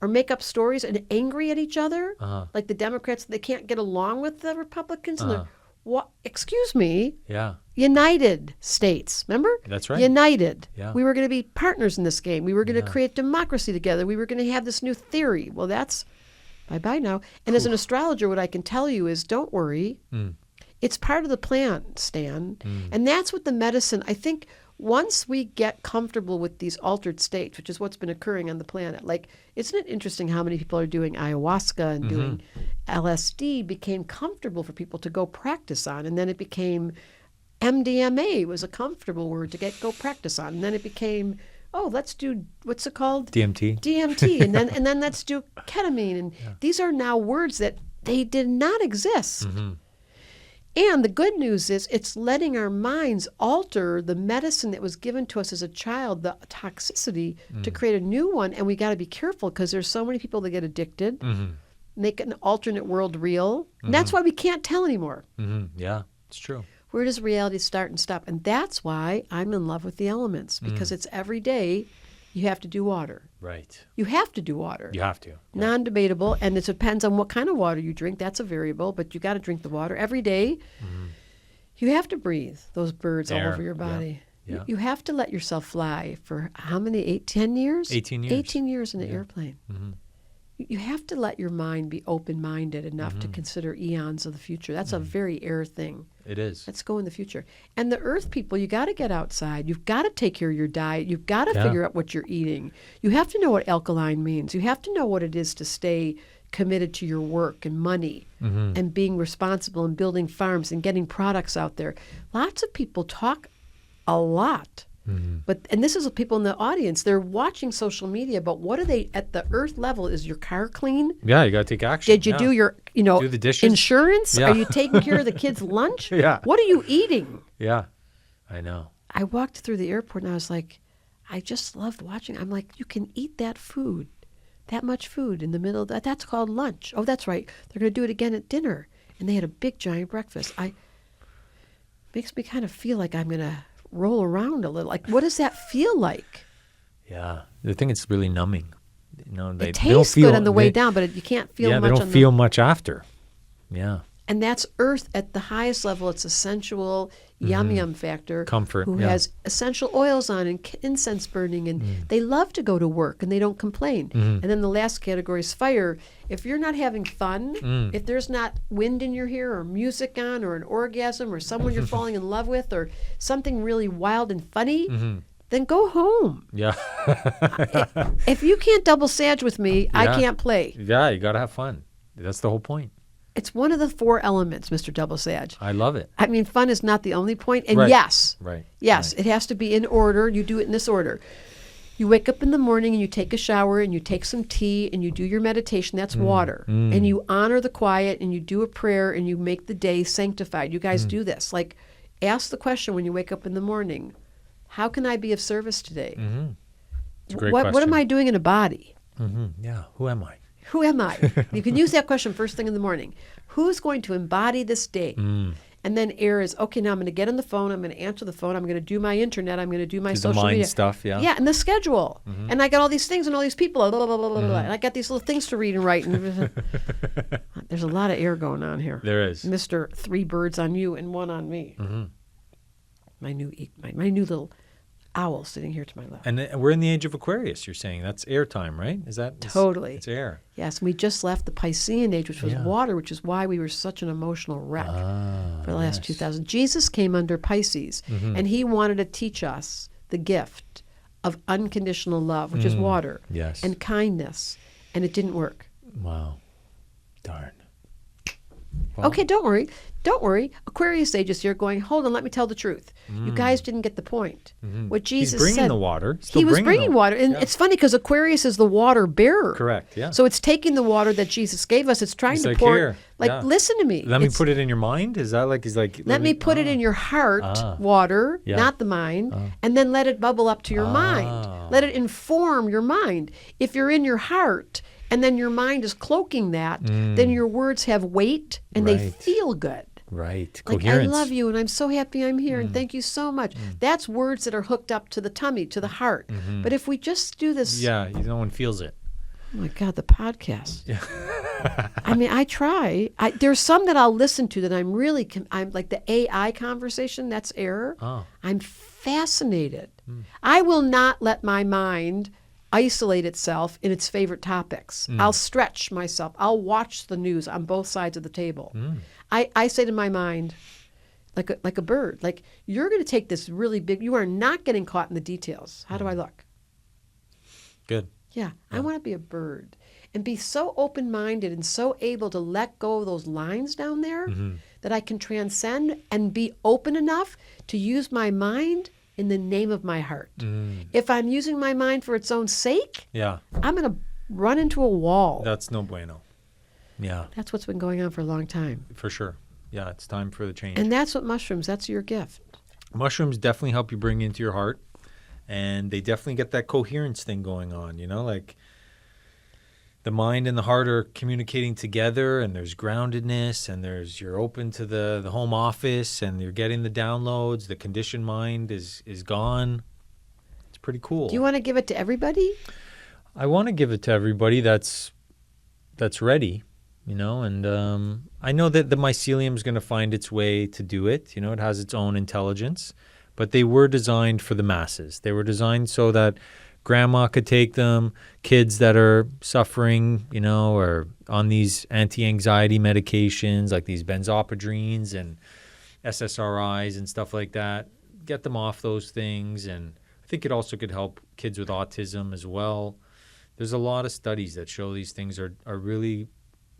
or make up stories and angry at each other. Like the Democrats, they can't get along with the Republicans. And they're, what? Excuse me. Yeah. United States, remember? That's right. United. Yeah. We were going to be partners in this game. We were going to create democracy together. We were going to have this new theory. Well, that's bye-bye now. And as an astrologer, what I can tell you is, don't worry. It's part of the plan, Stan. And that's what the medicine, I think, once we get comfortable with these altered states, which is what's been occurring on the planet, like, isn't it interesting how many people are doing ayahuasca and doing LSD became comfortable for people to go practice on, and then it became MDMA was a comfortable word to go practice on, and then it became, let's do, what's it called? DMT, and then let's do ketamine, and these are now words that they did not exist. And the good news is it's letting our minds alter the medicine that was given to us as a child, the toxicity, to create a new one. And we got to be careful because there's so many people that get addicted, make an alternate world real. And that's why we can't tell anymore. Yeah, it's true. Where does reality start and stop? And that's why I'm in love with the elements, because it's every day you have to do water. Right. You have to do water. You have to. Yeah. Non-debatable, and it depends on what kind of water you drink. That's a variable, but you got to drink the water every day. You have to breathe those birds all over your body. Yeah. You have to let yourself fly for how many, 10 years? 18 years. 18 years in an airplane. You have to let your mind be open-minded enough to consider eons of the future. That's a very air thing. It is. Let's go in the future. And the earth people, you got to get outside. You've got to take care of your diet. You've got to figure out what you're eating. You have to know what alkaline means. You have to know what it is to stay committed to your work and money and being responsible and building farms and getting products out there. Lots of people talk a lot. And this is what people in the audience, they're watching social media, but what are they at the earth level? Is your car clean? Yeah, you got to take action. Did you do your, do the dishes? Insurance? Yeah. Are you taking care of the kids' lunch? Yeah. What are you eating? Yeah, I know. I walked through the airport and I was like, I just loved watching. I'm like, you can eat that food, that much food in the middle of that. That's called lunch. Oh, that's right. They're going to do it again at dinner. And they had a big, giant breakfast. Makes me kind of feel like I'm going to roll around a little. Like, what does that feel like? Yeah, the thing is really numbing. They It they don't tastes feel, good on the way down, but you can't feel much they on don't feel much after. Yeah. And that's earth at the highest level. It's a sensual yum factor. Comfort, Who has essential oils on and incense burning, and they love to go to work and they don't complain. And then the last category is fire. If you're not having fun, if there's not wind in your hair or music on or an orgasm or someone you're falling in love with or something really wild and funny, then go home. Yeah. If you can't double sag with me, I can't play. Yeah, you got to have fun. That's the whole point. It's one of the 4 elements, Mr. Double Sag. I love it. I mean, fun is not the only point. And Right. yes, Right. it has to be in order. You do it in this order. You wake up in the morning and you take a shower and you take some tea and you do your meditation. That's water. And you honor the quiet and you do a prayer and you make the day sanctified. You guys do this. Like, ask the question when you wake up in the morning, how can I be of service today? It's a great What question. am I doing in a body? Yeah. Who am I? Who am I? You can use that question first thing in the morning. Who's going to embody this day? And then air is, okay, now I'm going to get on the phone. I'm going to answer the phone. I'm going to do my internet. I'm going to do my Do the social mind media stuff, yeah. Yeah, and the schedule. And I got all these things and all these people. Blah, blah, blah, blah, blah. And I got these little things to read and write. And there's a lot of air going on here. There is. Mr. 3 birds on you and 1 on me. My new little owl sitting here to my left. And we're in the age of Aquarius, you're saying. That's air time, right? Is that? Totally. It's air. Yes, we just left the Piscean age, which was water, which is why we were such an emotional wreck for the last 2,000. Jesus came under Pisces, and he wanted to teach us the gift of unconditional love, which is water, and kindness, and it didn't work. Wow. Darn. Well, Okay, don't worry. Don't worry. Aquarius age is here going, hold on, let me tell the truth. You guys didn't get the point. What Jesus he's bringing said. the water. Still He was bringing the water. And it's funny because Aquarius is the water bearer. Correct, yeah. So it's taking the water that Jesus gave us. It's trying He's to like, pour. here, Listen to me. Let me put it in your mind? Is that like, he's like... Let me put it in your heart, water, not the mind, and then let it bubble up to your mind. Let it inform your mind. If you're in your heart and then your mind is cloaking that, then your words have weight and they feel good. Right. Like, Coherence. I love you and I'm so happy I'm here and thank you so much. That's words that are hooked up to the tummy, to the heart. But if we just do this... Yeah, no one feels it. Oh my God, the podcast. I mean, I try. There's some that I'll listen to that I'm like the AI conversation, that's air. I'm fascinated. I will not let my mind isolate itself in its favorite topics. I'll stretch myself. I'll watch the news on both sides of the table. I say to my mind, like a bird, like, you're going to take this really big, you are not getting caught in the details. How do I look? Good. Yeah, I want to be a bird and be so open-minded and so able to let go of those lines down there that I can transcend and be open enough to use my mind in the name of my heart. If I'm using my mind for its own sake, I'm going to run into a wall. That's no bueno. Yeah. That's what's been going on for a long time. For sure. Yeah, it's time for the change. And that's what mushrooms, that's your gift. Mushrooms definitely help you bring into your heart. And they definitely get that coherence thing going on, like the mind and the heart are communicating together, and there's groundedness, and you're open to the home office, and you're getting the downloads. The conditioned mind is gone. It's pretty cool. Do you want to give it to everybody? I want to give it to everybody that's ready, and I know that the mycelium is going to find its way to do it. It has its own intelligence. But they were designed for the masses. They were designed so that grandma could take them, kids that are suffering, or on these anti-anxiety medications like these benzopridines and SSRIs and stuff like that, get them off those things. And I think it also could help kids with autism as well. There's a lot of studies that show these things are really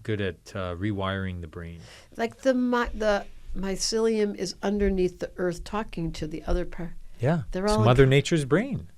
good at rewiring the brain. Like the mycelium is underneath the earth talking to the other part. Yeah, They're it's all Mother Nature's brain.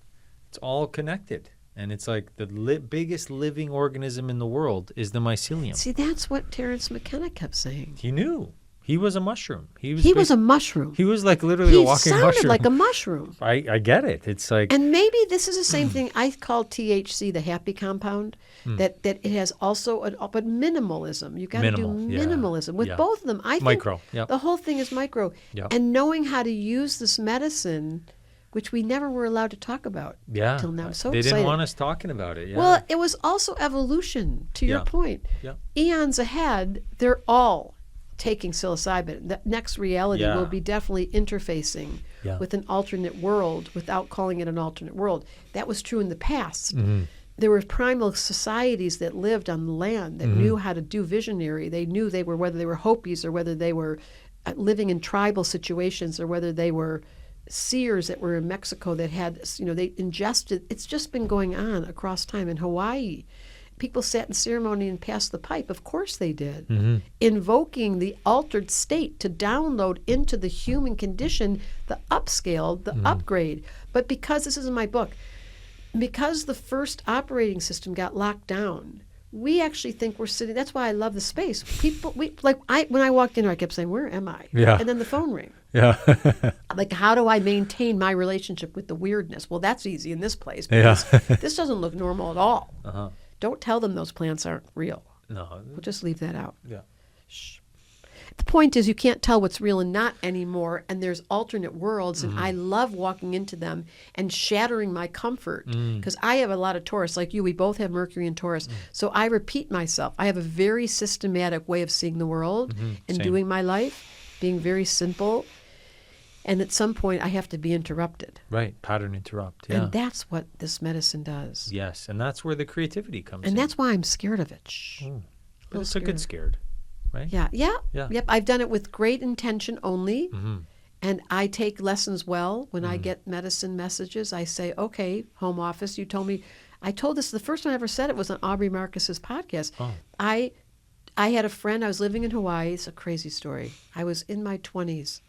It's all connected. And it's like the biggest living organism in the world is the mycelium. See, that's what Terence McKenna kept saying. He knew. He was a mushroom. He was a mushroom. He was like literally a walking mushroom. He sounded like a mushroom. I get it. It's like... And maybe this is the same thing. I call THC the happy compound, that it has also, but minimalism. You got to do minimalism. With both of them, I think micro. The whole thing is micro. And knowing how to use this medicine, which we never were allowed to talk about until now. I'm so they excited. didn't want us talking about it. Yeah. Well, it was also evolution, to your point. Yeah. Eons ahead, they're all taking psilocybin. The next reality will be definitely interfacing with an alternate world without calling it an alternate world. That was true in the past. There were primal societies that lived on the land that knew how to do visionary. They knew whether they were Hopis or whether they were living in tribal situations or whether they were seers that were in Mexico that had, they ingested. It's just been going on across time. In Hawaii, people sat in ceremony and passed the pipe. Of course they did. Invoking the altered state to download into the human condition the upscale, the upgrade. But because this is in my book, because the first operating system got locked down we actually think we're sitting. That's why I love the space. People, when I walked in here, I kept saying, "Where am I?" Yeah. And then the phone rang. Yeah. Like, how do I maintain my relationship with the weirdness? Well, that's easy in this place Yeah. because this doesn't look normal at all. Uh-huh. Don't tell them those plants aren't real. No. We'll just leave that out. Yeah. Shh. The point is, you can't tell what's real and not anymore, and there's alternate worlds, and I love walking into them and shattering my comfort, because I have a lot of Taurus, like you. We both have Mercury and Taurus, so I repeat myself. I have a very systematic way of seeing the world and Same. doing my life, being very simple, and at some point I have to be interrupted. Right. Pattern interrupt. Yeah. And that's what this medicine does. Yes. And that's where the creativity comes in. And that's why I'm scared of it. Shh. But it's a good scared, right? Yeah. Yeah. Yep. I've done it with great intention only. And I take lessons well. When I get medicine messages, I say, okay, home office, you told me. I told this, the first time I ever said it was on Aubrey Marcus's podcast. Oh. I had a friend, I was living in Hawaii. It's a crazy story. I was in my 20s.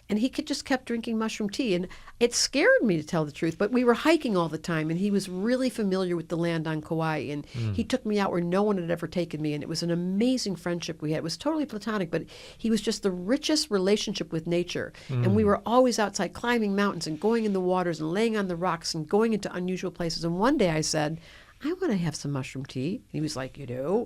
And he just kept drinking mushroom tea. And it scared me, to tell the truth. But we were hiking all the time. And he was really familiar with the land on Kauai. And he took me out where no one had ever taken me. And it was an amazing friendship we had. It was totally platonic. But he was just the richest relationship with nature. And we were always outside climbing mountains and going in the waters and laying on the rocks and going into unusual places. And one day I said, I want to have some mushroom tea. And he was like, you do?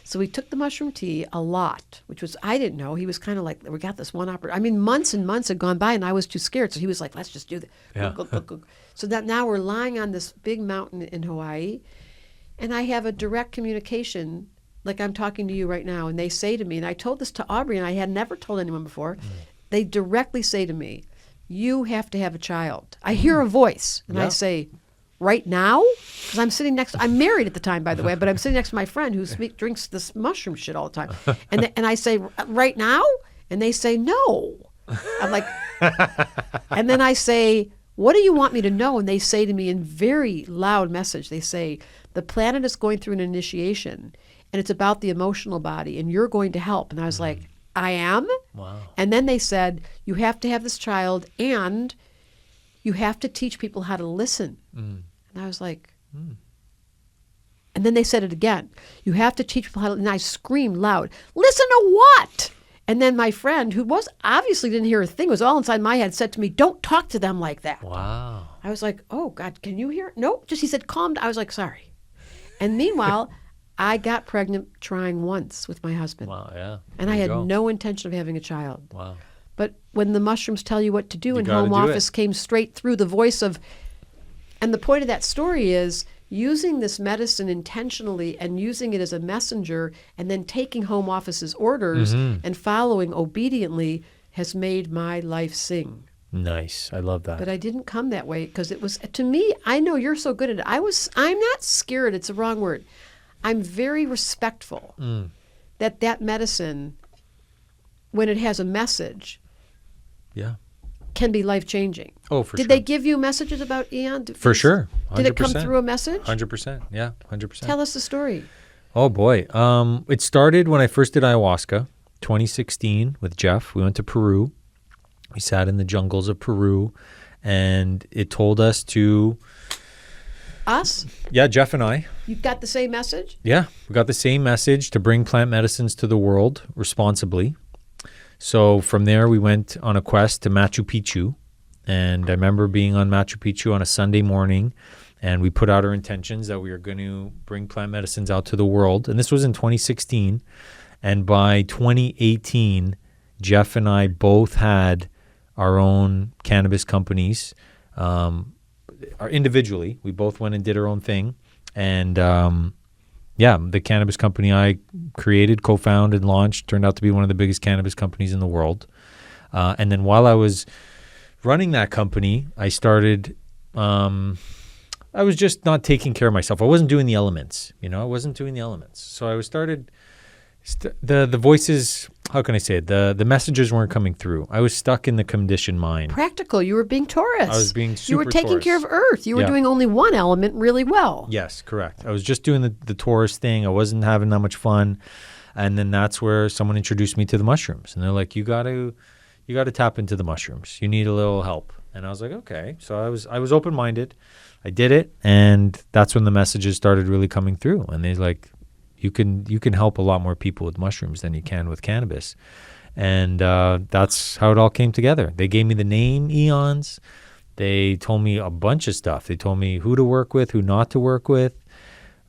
So we took the mushroom tea a lot, which was, I didn't know. He was kind of like, we got this one opportunity. I mean, months and months had gone by and I was too scared. So he was like, let's just do that. Yeah. Go. So that now we're lying on this big mountain in Hawaii, and I have a direct communication, like I'm talking to you right now. And they say to me, and I told this to Aubrey, and I had never told anyone before, they directly say to me, you have to have a child. I hear a voice, and I say, right now? Because I'm married at the time, by the way, but I'm sitting next to my friend who drinks this mushroom shit all the time. And I say, right now? And they say, no. I'm like, and then I say, what do you want me to know? And they say to me in very loud message, they say, the planet is going through an initiation, and it's about the emotional body, and you're going to help. And I was like, I am? Wow. And then they said, you have to have this child, and you have to teach people how to listen. And I was like, and then they said it again. You have to teach people how to, and I screamed loud, listen to what? And then my friend, who obviously didn't hear a thing, was all inside my head, said to me, don't talk to them like that. Wow. I was like, oh God, can you hear? No, he said, calm down. I was like, sorry. And meanwhile, I got pregnant trying once with my husband. Wow, yeah. And I had no intention of having a child. Wow. But when the mushrooms tell you what to do, and gotta home do office it. came straight through the voice of, and the point of that story is using this medicine intentionally and using it as a messenger, and then taking home office's orders and following obediently has made my life sing. Nice. I love that. But I didn't come that way because it was, to me, I know you're so good at it. I'm not scared. It's a wrong word. I'm very respectful that medicine, when it has a message, can be life-changing. Oh, for sure. Did they give you messages about Eon? For sure. 100%. Did it come through a message? 100%. Yeah, 100%. Tell us the story. Oh, boy. It started when I first did ayahuasca, 2016, with Jeff. We went to Peru. We sat in the jungles of Peru, and it told us to... Us? Yeah, Jeff and I. You got the same message? Yeah, we got the same message to bring plant medicines to the world responsibly. So from there, we went on a quest to Machu Picchu. And I remember being on Machu Picchu on a Sunday morning, and we put out our intentions that we were going to bring plant medicines out to the world. And this was in 2016. And by 2018, Jeff and I both had our own cannabis companies. Individually, we both went and did our own thing. And the cannabis company I created, co-founded, launched, turned out to be one of the biggest cannabis companies in the world. And then while I was running that company, I started, I was just not taking care of myself. I wasn't doing the elements, I wasn't doing the elements. So I started, the voices, how can I say it? The messages weren't coming through. I was stuck in the conditioned mind. Practical. You were being Taurus. I was being super You were taking Taurus. care of Earth. You were doing only one element really well. Yes, correct. I was just doing the Taurus thing. I wasn't having that much fun. And then that's where someone introduced me to the mushrooms. And they're like, you got to tap into the mushrooms. You need a little help. And I was like, okay. So I was open-minded. I did it, and that's when the messages started really coming through. And they're like, you can help a lot more people with mushrooms than you can with cannabis. And that's how it all came together. They gave me the name Eons. They told me a bunch of stuff. They told me who to work with, who not to work with,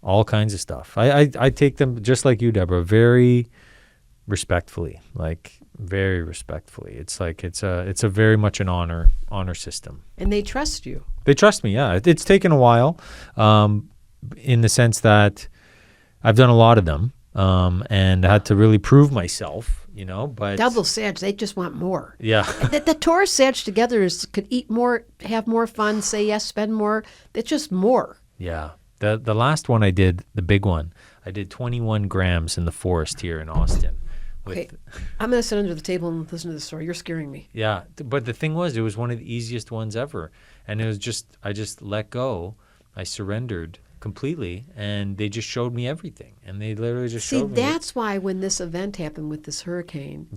all kinds of stuff. I take them, just like you, Debra, very respectfully, like very respectfully. It's like it's a very much an honor system. And they trust you. They trust me, yeah. It's taken a while, in the sense that I've done a lot of them, and I had to really prove myself, but... Double Sag, they just want more. Yeah. The Taurus Sag together could eat more, have more fun, say yes, spend more. It's just more. Yeah. The last one I did, the big one, I did 21 grams in the forest here in Austin. Okay, I'm going to sit under the table and listen to the story. You're scaring me. Yeah, but the thing was, it was one of the easiest ones ever. And it was just, I just let go. I surrendered completely, and they just showed me everything. And they literally just showed me. See, that's why when this event happened with this hurricane,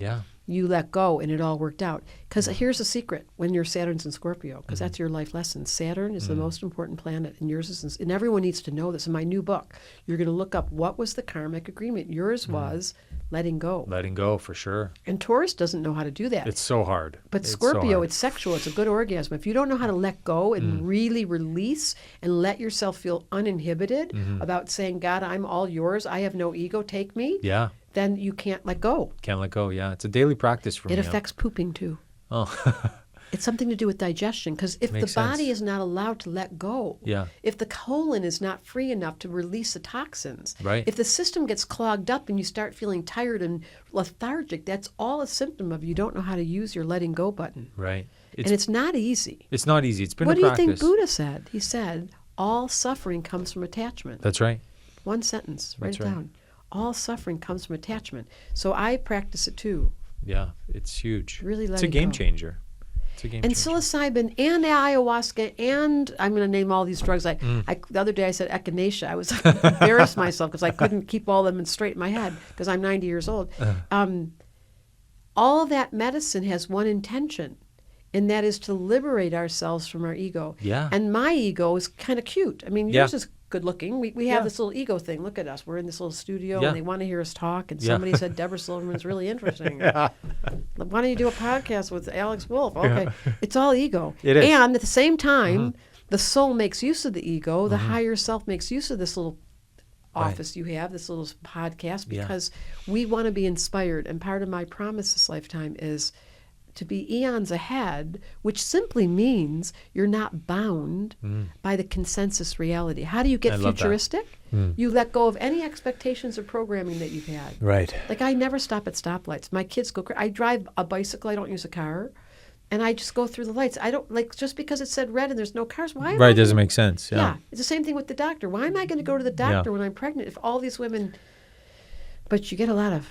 you let go and it all worked out. Because here's a secret when your Saturn's in Scorpio, because that's your life lesson. Saturn is the most important planet, and yours is, and everyone needs to know this. In my new book, you're going to look up what was the karmic agreement. Yours was letting go. Letting go, for sure. And Taurus doesn't know how to do that. It's so hard. But Scorpio, it's sexual. It's a good orgasm. If you don't know how to let go and really release and let yourself feel uninhibited about saying, God, I'm all yours. I have no ego. Take me. Yeah. Then you can't let go. Can't let go, yeah. It's a daily practice for me. It affects pooping, too. Oh. It's something to do with digestion, because if the body is not allowed to let go, if the colon is not free enough to release the toxins, if the system gets clogged up and you start feeling tired and lethargic, that's all a symptom of you don't know how to use your letting go button. Right. And it's not easy. It's not easy. It's been a practice. What do you think Buddha said? He said, all suffering comes from attachment. That's right. One sentence. Write it down. All suffering comes from attachment. So I practice it too. Yeah, it's huge. Really let It's a game changer. It's a game and changer. Psilocybin and ayahuasca and I'm going to name all these drugs. The other day I said echinacea. I was embarrassed myself because I couldn't keep all of them straight in my head because I'm 90 years old. All of that medicine has one intention, and that is to liberate ourselves from our ego. Yeah. And my ego is kind of cute. I mean, yours is good looking. We have this little ego thing. Look at us. We're in this little studio and they want to hear us talk. And somebody said Debra Silverman's really interesting. Why don't you do a podcast with Alex Wolfe? Okay. It's all ego. It is. And at the same time, the soul makes use of the ego. The higher self makes use of this little office you have, this little podcast, because we want to be inspired. And part of my promise this lifetime is to be eons ahead, which simply means you're not bound by the consensus reality. How do you get futuristic? You let go of any expectations or programming that you've had. Right. Like I never stop at stoplights. My kids go I drive a bicycle. I don't use a car. And I just go through the lights. I don't, like, just because it said red and there's no cars, why am I doesn't make sense. Yeah. It's the same thing with the doctor. Why am I going to go to the doctor when I'm pregnant if all these women, but you get a lot of.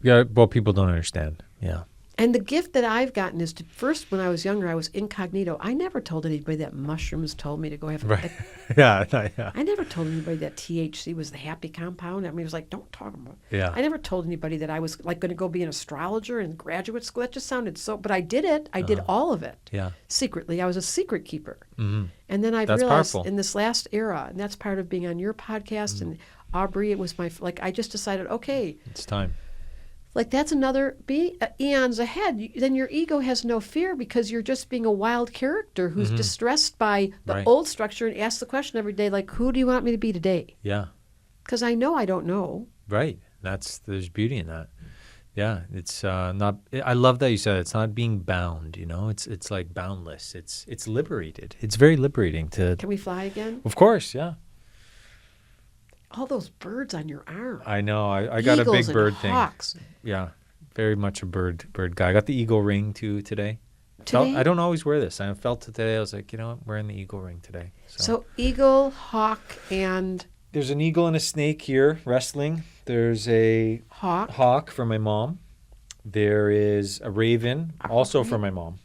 Yeah, well, people don't understand. Yeah. And the gift that I've gotten is to, first, when I was younger, I was incognito. I never told anybody that mushrooms told me to go have Right. Yeah. I never told anybody that THC was the happy compound. I mean, it was like, don't talk about it. Yeah. I never told anybody that I was like going to go be an astrologer in graduate school. That just sounded so, but I did it. I did all of it. Yeah. Secretly. I was a secret keeper. Mm-hmm. And then I That's realized powerful. in this last era, and that's part of being on your podcast, and Aubrey, it was my, like, I just decided, okay. It's time. Like, that's another eons ahead. Then your ego has no fear because you're just being a wild character who's distressed by the old structure and asks the question every day, like, who do you want me to be today? Yeah. Because I know I don't know. Right. There's beauty in that. Yeah. It's not, I love that you said it's not being bound, it's like boundless. It's liberated. It's very liberating to. Can we fly again? Of course. Yeah. All those birds on your arm. I know. I got Eagles a big bird and hawks. thing. Yeah, very much a bird guy. I got the eagle ring too today. Today? I don't always wear this. I felt it today. I was like, I'm wearing the eagle ring today. So eagle, hawk, and there's an eagle and a snake here wrestling. There's a hawk from my mom. There is a raven, also from my mom.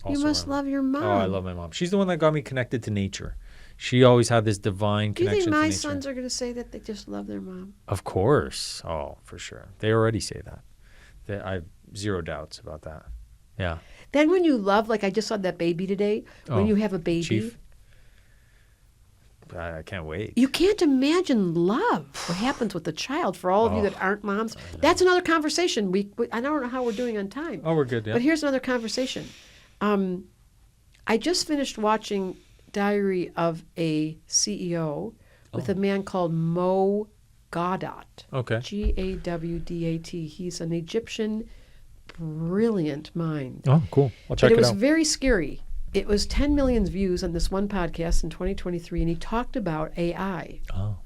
You must love your mom. Oh, I love my mom. She's the one that got me connected to nature. She always had this divine connection to nature. Do you think my sons are going to say that they just love their mom? Of course. Oh, for sure. They already say that. I have zero doubts about that. Yeah. Then when you love, like I just saw that baby today, when you have a baby. Chief. I can't wait. You can't imagine love, what happens with the child, for all of you that aren't moms. That's another conversation. I don't know how we're doing on time. Oh, we're good, yeah. But here's another conversation. I just finished watching Diary of a CEO with a man called Mo Gawdat. Okay. Gawdat. He's an Egyptian brilliant mind. Oh, cool. I'll check But it it was out. very scary. It was 10 million views on this one podcast in 2023, and he talked about AI. Oh.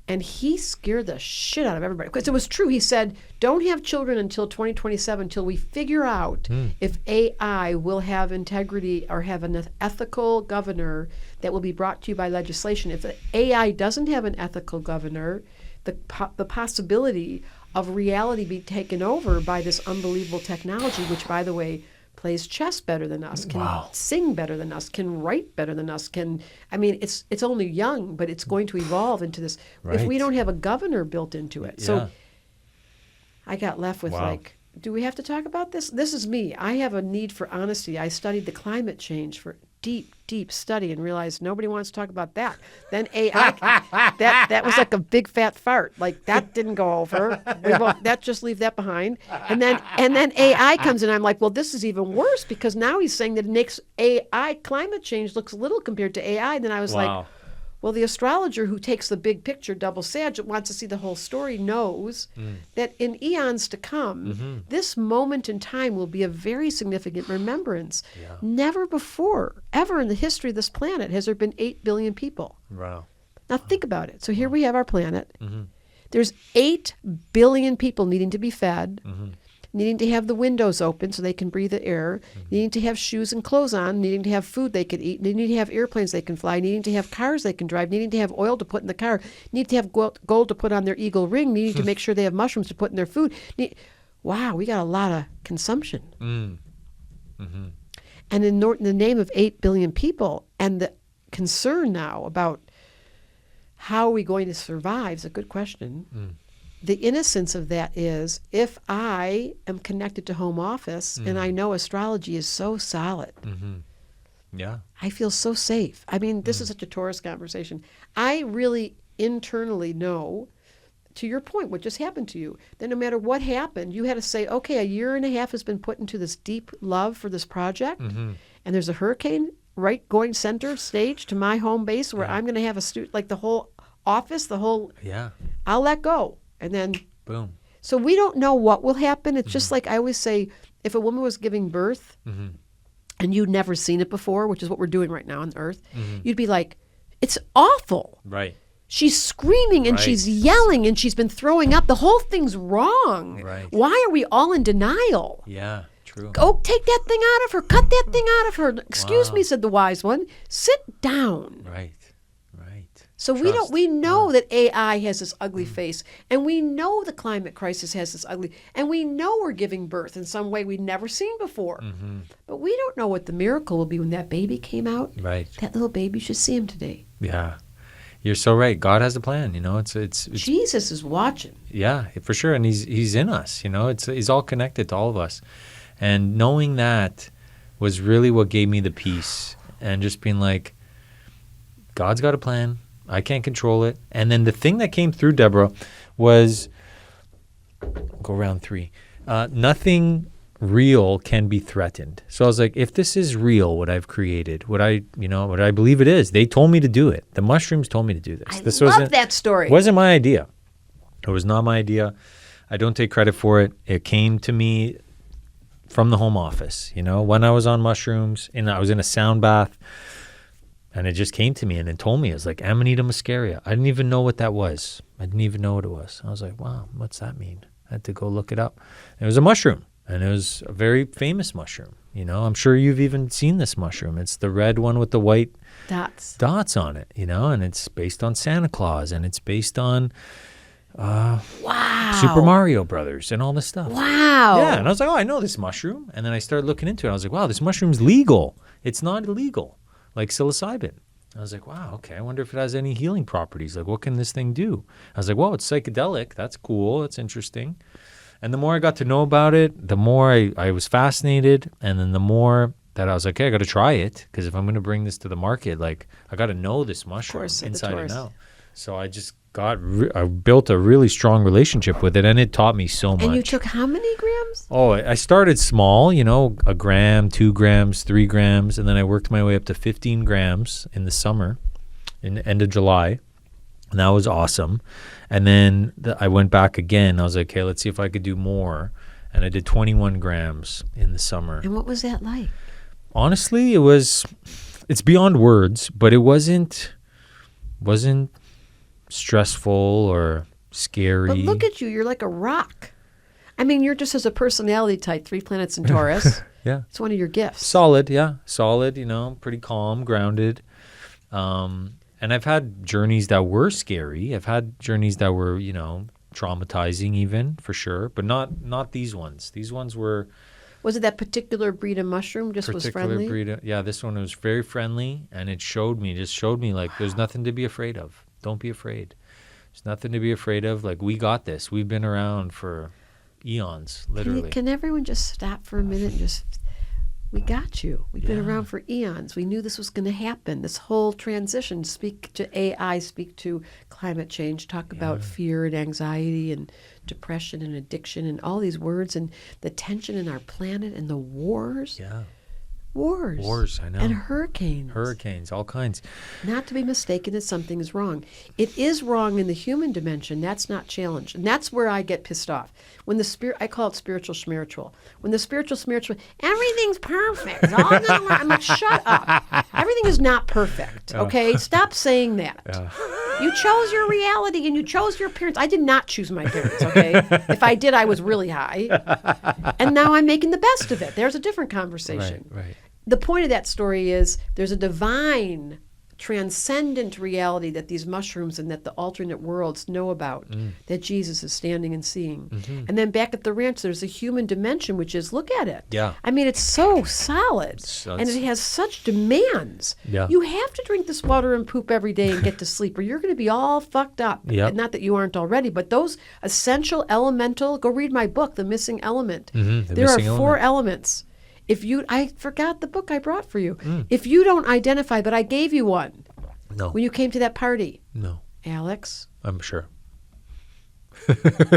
And he scared the shit out of everybody. Because it was true. He said, don't have children until 2027 until we figure out if AI will have integrity or have an ethical governor that will be brought to you by legislation. If AI doesn't have an ethical governor, the possibility of reality be taken over by this unbelievable technology, which, by the way, plays chess better than us, can sing better than us, can write better than us, it's only young, but it's going to evolve into this if we don't have a governor built into it. So I got left with do we have to talk about this? This is me. I have a need for honesty. I studied the climate change for deep study and realized nobody wants to talk about that. Then AI, that was like a big fat fart. Like that didn't go over. Just leave that behind. And then AI comes in. I'm like, well, this is even worse because now he's saying that it makes AI climate change looks little compared to AI. Then I was like, well, the astrologer who takes the big picture, double Sag, wants to see the whole story, knows that in eons to come, this moment in time will be a very significant remembrance. Yeah. Never before, ever in the history of this planet, has there been 8 billion people. Wow. Now think about it. So here we have our planet. There's 8 billion people needing to be fed, needing to have the windows open so they can breathe the air, needing to have shoes and clothes on, needing to have food they could eat, needing to have airplanes they can fly, needing to have cars they can drive, needing to have oil to put in the car, needing to have gold to put on their eagle ring, needing to make sure they have mushrooms to put in their food. Wow, we got a lot of consumption. And in the name of 8 billion people, and the concern now about how are we going to survive is a good question. The innocence of that is if I am connected to home office and I know astrology is so solid, yeah, I feel so safe. I mean, this is such a Taurus conversation. I really internally know, to your point, what just happened to you, that no matter what happened, you had to say, okay, a year and a half has been put into this deep love for this project, and there's a hurricane going center stage to my home base where I'm going to have a student, like the whole office, I'll let go. And then, boom. So we don't know what will happen. It's just like I always say, if a woman was giving birth and you'd never seen it before, which is what we're doing right now on Earth, you'd be like, it's awful. Right. She's screaming and she's yelling and she's been throwing up. The whole thing's wrong. Right. Why are we all in denial? Yeah, true. Go take that thing out of her. Cut that thing out of her. Excuse me, said the wise one. Sit down. Right. So we know that AI has this ugly face, and we know the climate crisis has this ugly, and we know we're giving birth in some way we've never seen before. But we don't know what the miracle will be when that baby came out. Right. That little baby, you should see him today. Yeah. You're so right. God has a plan, it's Jesus is watching. Yeah, for sure. And he's in us, he's all connected to all of us. And knowing that was really what gave me the peace, and just being like, God's got a plan. I can't control it. And then the thing that came through, Debra, was, go round 3, nothing real can be threatened. So I was like, if this is real, what I've created, what I believe it is, they told me to do it. The mushrooms told me to do this. I love that story. It wasn't my idea. It was not my idea. I don't take credit for it. It came to me from the home office, when I was on mushrooms and I was in a sound bath. And it just came to me and it told me, it was like Amanita muscaria. I didn't even know what that was. I didn't even know what it was. I was like, wow, what's that mean? I had to go look it up. And it was a mushroom, and it was a very famous mushroom. I'm sure you've even seen this mushroom. It's the red one with the white dots on it, and it's based on Santa Claus, and it's based on Super Mario Brothers and all this stuff. Wow. Yeah, and I was like, oh, I know this mushroom. And then I started looking into it. I was like, wow, this mushroom's legal. It's not illegal. Like psilocybin. I was like, wow, okay, I wonder if it has any healing properties. Like, what can this thing do? I was like, well, it's psychedelic. That's cool. That's interesting. And the more I got to know about it, the more I was fascinated. And then the more that I was like, hey, I got to try it, because if I'm going to bring this to the market, like I got to know this mushroom inside and out. So I just I built a really strong relationship with it, and it taught me so much. And you took how many grams? Oh, I started small, 1 gram, 2 grams, 3 grams, and then I worked my way up to 15 grams in the summer, in the end of July, and that was awesome. And then I went back again. I was like, okay, let's see if I could do more, and I did 21 grams in the summer. And what was that like? Honestly, it's beyond words, but it wasn't stressful or scary. But look at you. You're like a rock. I mean, you're just as a personality type, 3 planets in Taurus. Yeah. It's one of your gifts. Solid, yeah. Solid, pretty calm, grounded. And I've had journeys that were scary. I've had journeys that were, traumatizing even, for sure. But not these ones. These ones were... Was it that particular breed of mushroom was friendly? Yeah, this one was very friendly, and it showed me like, there's nothing to be afraid of. Don't be afraid. There's nothing to be afraid of. Like, we got this. We've been around for eons, literally. Can everyone just stop for a minute and just... We got you. We've been around for eons. We knew this was going to happen. This whole transition, speak to AI, speak to climate change, talk about fear and anxiety and depression and addiction and all these words and the tension in our planet and the wars. Yeah. Wars, I know. And hurricanes, all kinds. Not to be mistaken that something is wrong. It is wrong in the human dimension. That's not challenged. And that's where I get pissed off. When I call it spiritual. When the spiritual, everything's perfect. It's all gonna I'm like, shut up. Everything is not perfect, okay? Stop saying that. You chose your reality and you chose your parents. I did not choose my parents, okay? If I did, I was really high. And now I'm making the best of it. There's a different conversation. Right. The point of that story is there's a divine, transcendent reality that these mushrooms and that the alternate worlds know about, that Jesus is standing and seeing. Mm-hmm. And then back at the ranch, there's a human dimension, which is, look at it. Yeah. I mean, it's so solid, and it has such demands. Yeah. You have to drink this water and poop every day and get to sleep, or you're going to be all fucked up. Yep. Not that you aren't already, but those essential elemental, go read my book, The Missing Element. Mm-hmm. There are 4 elements. I forgot the book I brought for you. If you don't identify, but I gave you one. No. When you came to that party. No. Alex. I'm sure.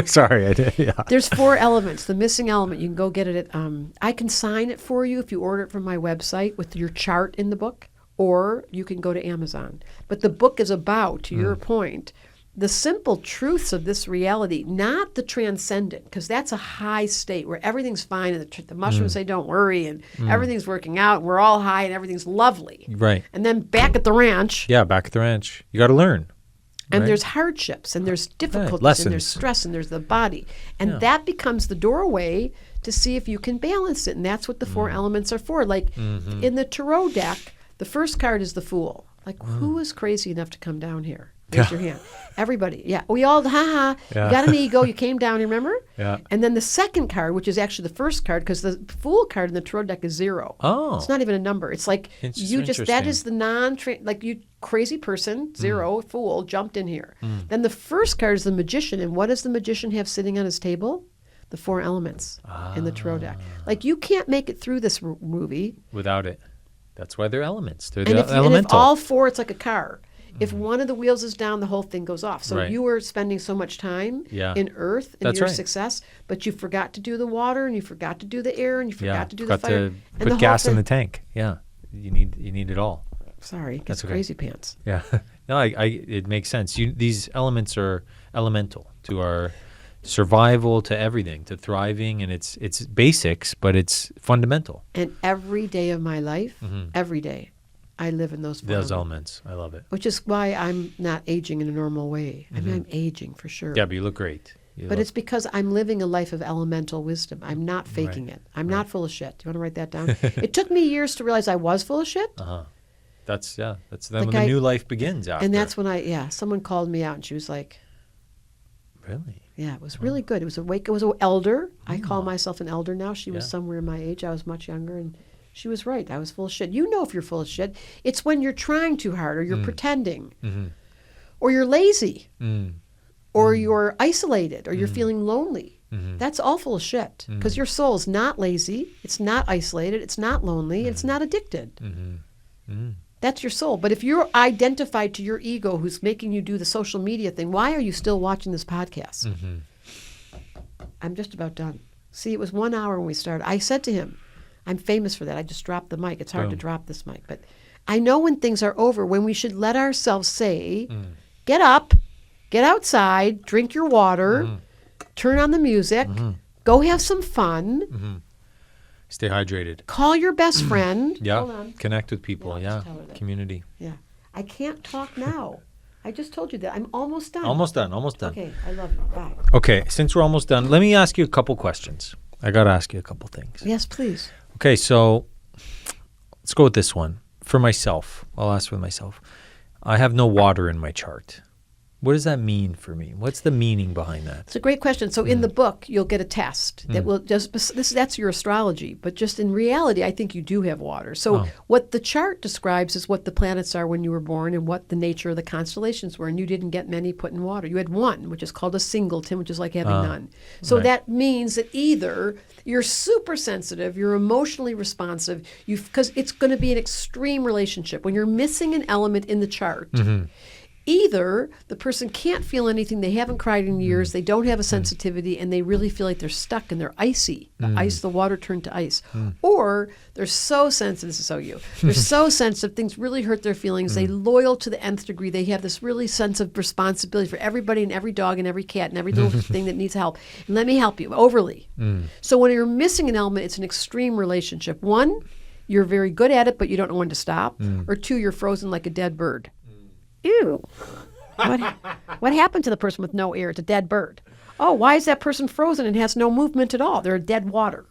Sorry, I did. Yeah. There's 4 elements. The missing element, you can go get it at, I can sign it for you if you order it from my website with your chart in the book, or you can go to Amazon. But the book is about, to your point, the simple truths of this reality, not the transcendent, because that's a high state where everything's fine and the mushrooms say don't worry and everything's working out and we're all high and everything's lovely. Right. And then back at the ranch. Yeah, back at the ranch. You got to learn. And right? there's hardships and there's difficulties Lessons. and there's stress and there's the body. And that becomes the doorway to see if you can balance it. And that's what the 4 elements are for. Like in the tarot deck, the first card is the Fool. Like, who is crazy enough to come down here? Raise your hand. Everybody. Yeah. We all, you got an ego. You came down, remember? Yeah. And then the second card, which is actually the first card, because the Fool card in the tarot deck is 0. Oh. It's not even a number. It's like you just, that is the like you crazy person, 0, Fool, jumped in here. Then the first card is the Magician. And what does the Magician have sitting on his table? The 4 elements in the tarot deck. Like, you can't make it through this movie without it. That's why they're elements. They're elemental. elemental. And if all 4, it's like a car. If one of the wheels is down, the whole thing goes off. So you were spending so much time in Earth and your success, but you forgot to do the water and you forgot to do the air and you forgot to do the fire. To put gas in the tank. Yeah, you need it all. Sorry, it's crazy pants. Yeah, no, it makes sense. These elements are elemental to our survival, to everything, to thriving, and it's basics, but it's fundamental. And every day of my life, every day, I live in those elements. I love it. Which is why I'm not aging in a normal way. I mean, I'm aging for sure. Yeah, but you look great. But it's because I'm living a life of elemental wisdom. I'm not faking it. I'm not full of shit. Do you want to write that down? It took me years to realize I was full of shit. That's then when the new life begins after. And that's when someone called me out and she was like, really? Yeah, it was really good. It was an elder. I call myself an elder now. She was somewhere my age. I was much younger, and she was right. I was full of shit. You know if you're full of shit. It's when you're trying too hard, or you're pretending, or you're lazy, or you're isolated, or you're feeling lonely. That's all full of shit, because your soul is not lazy, it's not isolated, it's not lonely, it's not addicted. That's your soul. But if you're identified to your ego who's making you do the social media thing, why are you still watching this podcast? I'm just about done. See, it was 1 hour when we started. I said to him, I'm famous for that. I just dropped the mic. It's hard to drop this mic. But I know when things are over, when we should let ourselves say, get up, get outside, drink your water, turn on the music, go have some fun. Stay hydrated. Call your best friend. Yeah. Hold on. Connect with people. Yeah, Yeah. just tell her that. Community. Yeah. I can't talk now. I just told you that. I'm almost done. Almost done. Okay. I love you. Bye. Okay. Since we're almost done, let me ask you a couple questions. I got to ask you a couple things. Yes, please. Okay. So let's go with this one. For myself, I'll ask for myself. I have no water in my chart. What does that mean for me? What's the meaning behind that? It's a great question. So in the book, you'll get a test that will just, that's your astrology. But just in reality, I think you do have water. So what the chart describes is what the planets are when you were born and what the nature of the constellations were. And you didn't get many put in water. You had one, which is called a singleton, which is like having none. So that means that either you're super sensitive, you're emotionally responsive, because it's going to be an extreme relationship. When you're missing an element in the chart, either the person can't feel anything, they haven't cried in years, they don't have a sensitivity, and they really feel like they're stuck and they're icy. The water turned to ice. Or they're so sensitive, this is so you, they're so sensitive, things really hurt their feelings, they loyal to the nth degree, they have this really sense of responsibility for everybody and every dog and every cat and every little thing that needs help. And let me help you, overly. So when you're missing an element, it's an extreme relationship. One, you're very good at it, but you don't know when to stop. Or two, you're frozen like a dead bird. Ew. What happened to the person with no air? It's a dead bird. Oh, why is that person frozen and has no movement at all? They're dead water.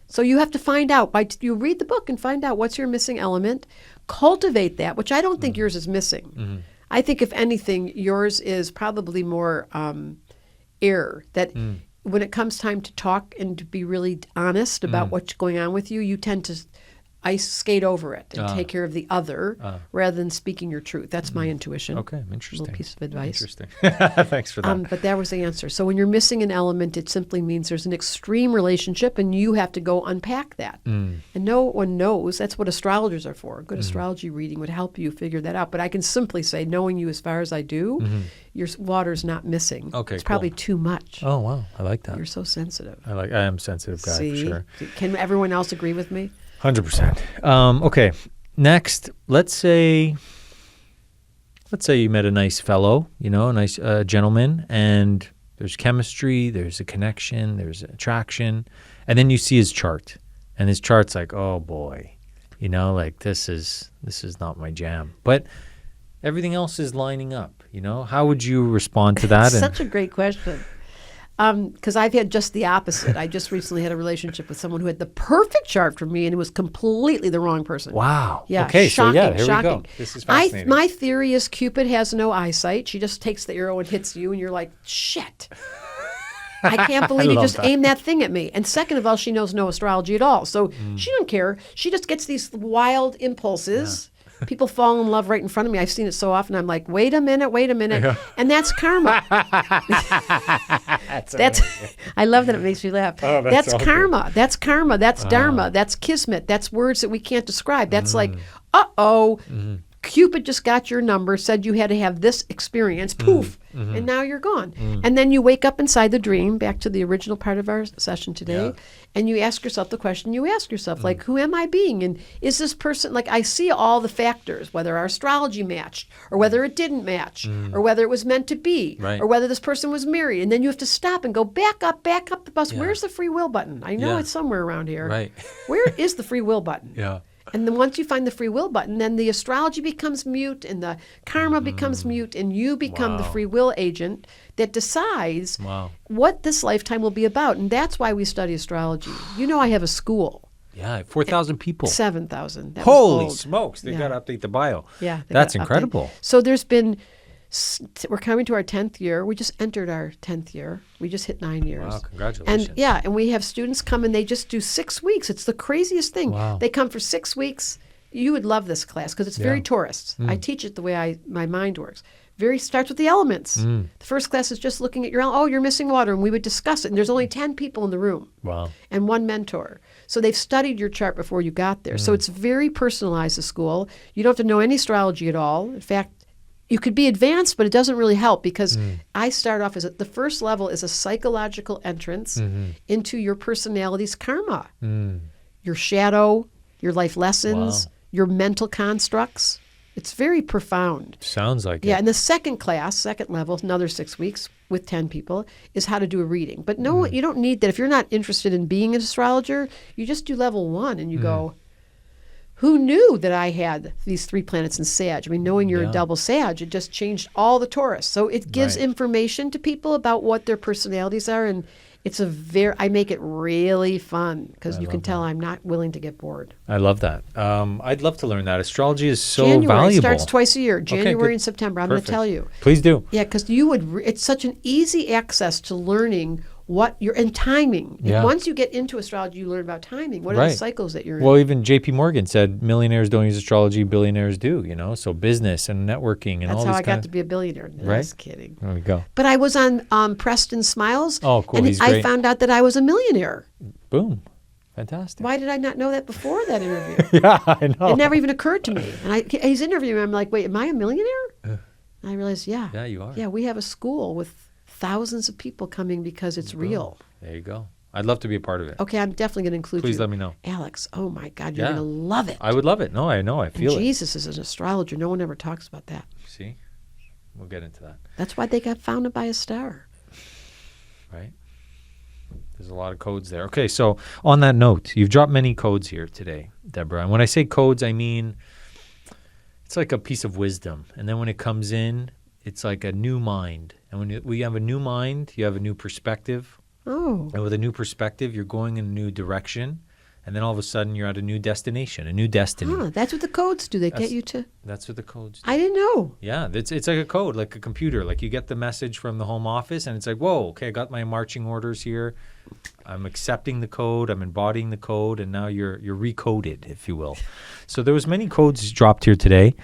So you have to find out. You read the book and find out what's your missing element. Cultivate that, which I don't think yours is missing. I think, if anything, yours is probably more air. That when it comes time to talk and to be really honest about what's going on with you, you tend to skate over it and take care of the other rather than speaking your truth. That's my intuition. Okay, interesting. A little piece of advice. Interesting. Thanks for that. But that was the answer. So when you're missing an element, it simply means there's an extreme relationship, and you have to go unpack that. And no one knows. That's what astrologers are for. A good astrology reading would help you figure that out. But I can simply say, knowing you as far as I do, your water's not missing. Okay, it's probably too much. Oh, wow. I like that. You're so sensitive. I am a sensitive guy, See? for sure. Can everyone else agree with me? 100%. Okay. Next, let's say you met a nice fellow, a nice gentleman, and there's chemistry, there's a connection, there's attraction, and then you see his chart, and his chart's like, oh boy, like this is not my jam, but everything else is lining up. How would you respond to that? Such a great question. Because I've had just the opposite. I just recently had a relationship with someone who had the perfect chart for me, and it was completely the wrong person. Wow. Yeah. Okay. Shocking, So here shocking. we go. This is fascinating. My theory is Cupid has no eyesight. She just takes the arrow and hits you, and you're like, shit. I can't believe you just aimed that thing at me. And second of all, she knows no astrology at all. So she don't care. She just gets these wild impulses. Yeah. People fall in love right in front of me. I've seen it so often. I'm like, wait a minute. Yeah. And that's karma. that's I love that it makes me laugh. Oh, that's karma. Good. That's karma. That's dharma. That's kismet. That's words that we can't describe. That's like, uh-oh. Cupid just got your number, said you had to have this experience, poof, and now you're gone. And then you wake up inside the dream, back to the original part of our session today, and you ask yourself the question you ask yourself, like, who am I being? And is this person, like, I see all the factors, whether our astrology matched, or whether it didn't match, or whether it was meant to be, or whether this person was married. And then you have to stop and go back up the bus. Yeah. Where's the free will button? I know it's somewhere around here. Right. Where is the free will button? Yeah. And then once you find the free will button, then the astrology becomes mute and the karma becomes mute, and you become the free will agent that decides what this lifetime will be about. And that's why we study astrology. I have a school. Yeah, 4,000 people. 7,000. Holy smokes. They got to update the bio. Yeah. That's incredible. So we're coming to our 10th year. We just entered our 10th year. We just hit 9 years. Wow, congratulations. And we have students come and they just do 6 weeks. It's the craziest thing. Wow. They come for 6 weeks. You would love this class because it's very Taurus. I teach it the way my mind works. starts with the elements. The first class is just looking at you're missing water, and we would discuss it. And there's only 10 people in the room. Wow. And one mentor. So they've studied your chart before you got there. So it's very personalized, the school. You don't have to know any astrology at all. In fact, you could be advanced, but it doesn't really help because I start off as the first level is a psychological entrance into your personality's karma, your shadow, your life lessons, your mental constructs. It's very profound. Sounds like it. Yeah, and the second class, second level, another 6 weeks with 10 people, is how to do a reading. But no, you don't need that. If you're not interested in being an astrologer, you just do level 1 and you go, who knew that I had these 3 planets in Sag? I mean, knowing you're a double Sag, it just changed all the Taurus. So it gives information to people about what their personalities are, and it's I make it really fun because you can tell I'm not willing to get bored. I love that. I'd love to learn that. Astrology is so January valuable. starts twice a year, January and September. I'm going to tell you. Please do. Yeah, because it's such an easy access to learning and timing. Yeah. And once you get into astrology, you learn about timing. What are the cycles that you're in? Well, even J.P. Morgan said millionaires don't use astrology, billionaires do, so business and networking and That's all how these I got to be a billionaire. No, Right? Just kidding. There we go. But I was on Preston Smiles. Oh, cool. And He's I great. found out that I was a millionaire. Boom. Fantastic. Why did I not know that before that interview? Yeah, I know. It never even occurred to me. And he's interviewing me. I'm like, wait, am I a millionaire? And I realized, yeah. Yeah, you are. Yeah, we have a school with thousands of people coming because it's real. There you go. I'd love to be a part of it. Okay, I'm definitely going to include you. Please let me know. Alex, oh my God, you're going to love it. I would love it. No, I know. I feel it. Jesus is an astrologer. No one ever talks about that. See? We'll get into that. That's why they got founded by a star. Right? There's a lot of codes there. Okay, so on that note, you've dropped many codes here today, Debra. And when I say codes, I mean it's like a piece of wisdom. And then when it comes in, it's like a new mind. And when we have a new mind, you have a new perspective. Oh. And with a new perspective, you're going in a new direction. And then all of a sudden, you're at a new destination, a new destiny. Huh, that's what the codes do. They get you to... That's what the codes do. I didn't know. Yeah, it's like a code, like a computer. Like you get the message from the home office, and it's like, whoa, okay, I got my marching orders here. I'm accepting the code. I'm embodying the code, and now you're recoded, if you will. So there was many codes dropped here today,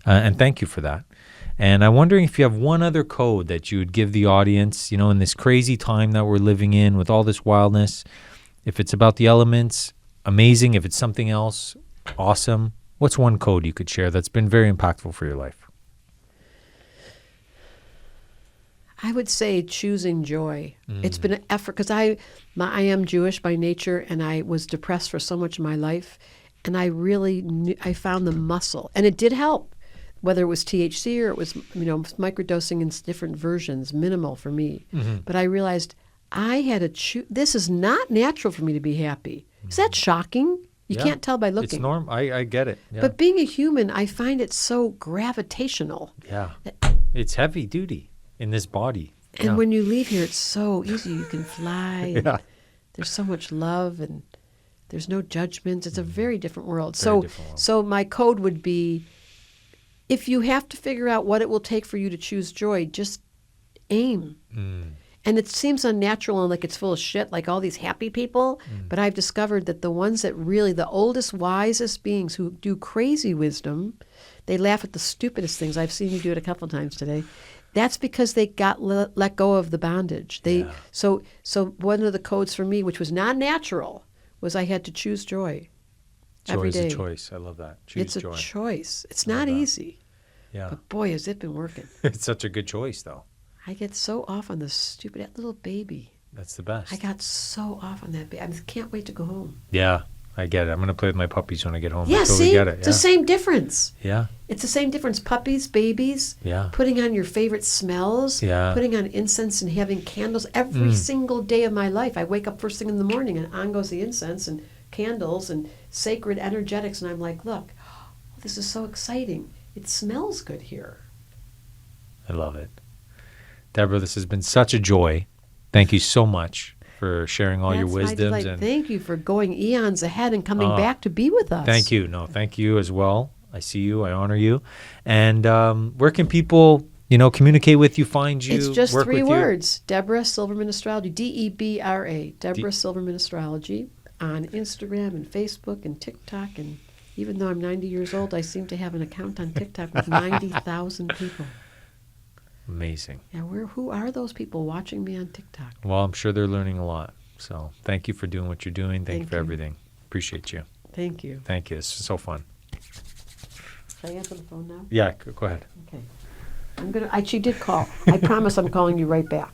and thank you for that. And I'm wondering if you have one other code that you would give the audience, in this crazy time that we're living in with all this wildness. If it's about the elements, amazing. If it's something else, awesome. What's one code you could share that's been very impactful for your life? I would say choosing joy. It's been an effort because I am Jewish by nature, and I was depressed for so much of my life, and I found the muscle, and it did help. Whether it was THC or it was, microdosing in different versions, minimal for me. But I realized I had to choose. This is not natural for me to be happy. Is that shocking? You can't tell by looking. It's normal. I get it. Yeah. But being a human, I find it so gravitational. Yeah. It's heavy duty in this body. And when you leave here, it's so easy. You can fly. And there's so much love, and there's no judgments. It's a very different world. So my code would be, if you have to figure out what it will take for you to choose joy, just aim. And it seems unnatural and like it's full of shit, like all these happy people. But I've discovered that the ones that really, the oldest, wisest beings who do crazy wisdom, they laugh at the stupidest things. I've seen you do it a couple of times today. That's because they got let go of the bondage. So one of the codes for me, which was not natural, was I had to choose joy. Every day. Joy is a choice. I love that. Choose joy. It's a choice. It's not easy. Yeah. But boy, has it been working. It's such a good choice, though. I get so off on that little baby. That's the best. I got so off on that baby. I can't wait to go home. Yeah, I get it. I'm going to play with my puppies when I get home. Yeah, I totally get it. It's the same difference. Yeah. It's the same difference. Puppies, babies, putting on your favorite smells, putting on incense and having candles every single day of my life. I wake up first thing in the morning and on goes the incense and candles and sacred energetics, and I'm like, look, this is so exciting. It smells good here. I love it. Debra, this has been such a joy. Thank you so much for sharing all your wisdoms. And thank you for going eons ahead and coming back to be with us. Thank you. No, thank you as well. I see you. I honor you. And where can people, communicate with you, find you, It's just work 3 with words. Debra Silverman Astrology. Debra. Debra Silverman Astrology on Instagram and Facebook and TikTok. And even though I'm 90 years old, I seem to have an account on TikTok with 90,000 people. Amazing. Yeah, who are those people watching me on TikTok? Well, I'm sure they're learning a lot. So thank you for doing what you're doing. Thank you Thank for you. everything. Appreciate you. Thank you. Thank you. It's so fun. Should I answer the phone now? Yeah, go ahead. Okay. She did call. I promise I'm calling you right back.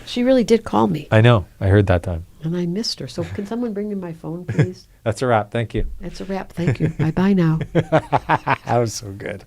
She really did call me, I know. I heard that time. and I missed her. So can someone bring me my phone, please? That's a wrap. Thank you. That's a wrap. Thank you. Bye-bye now. That was so good.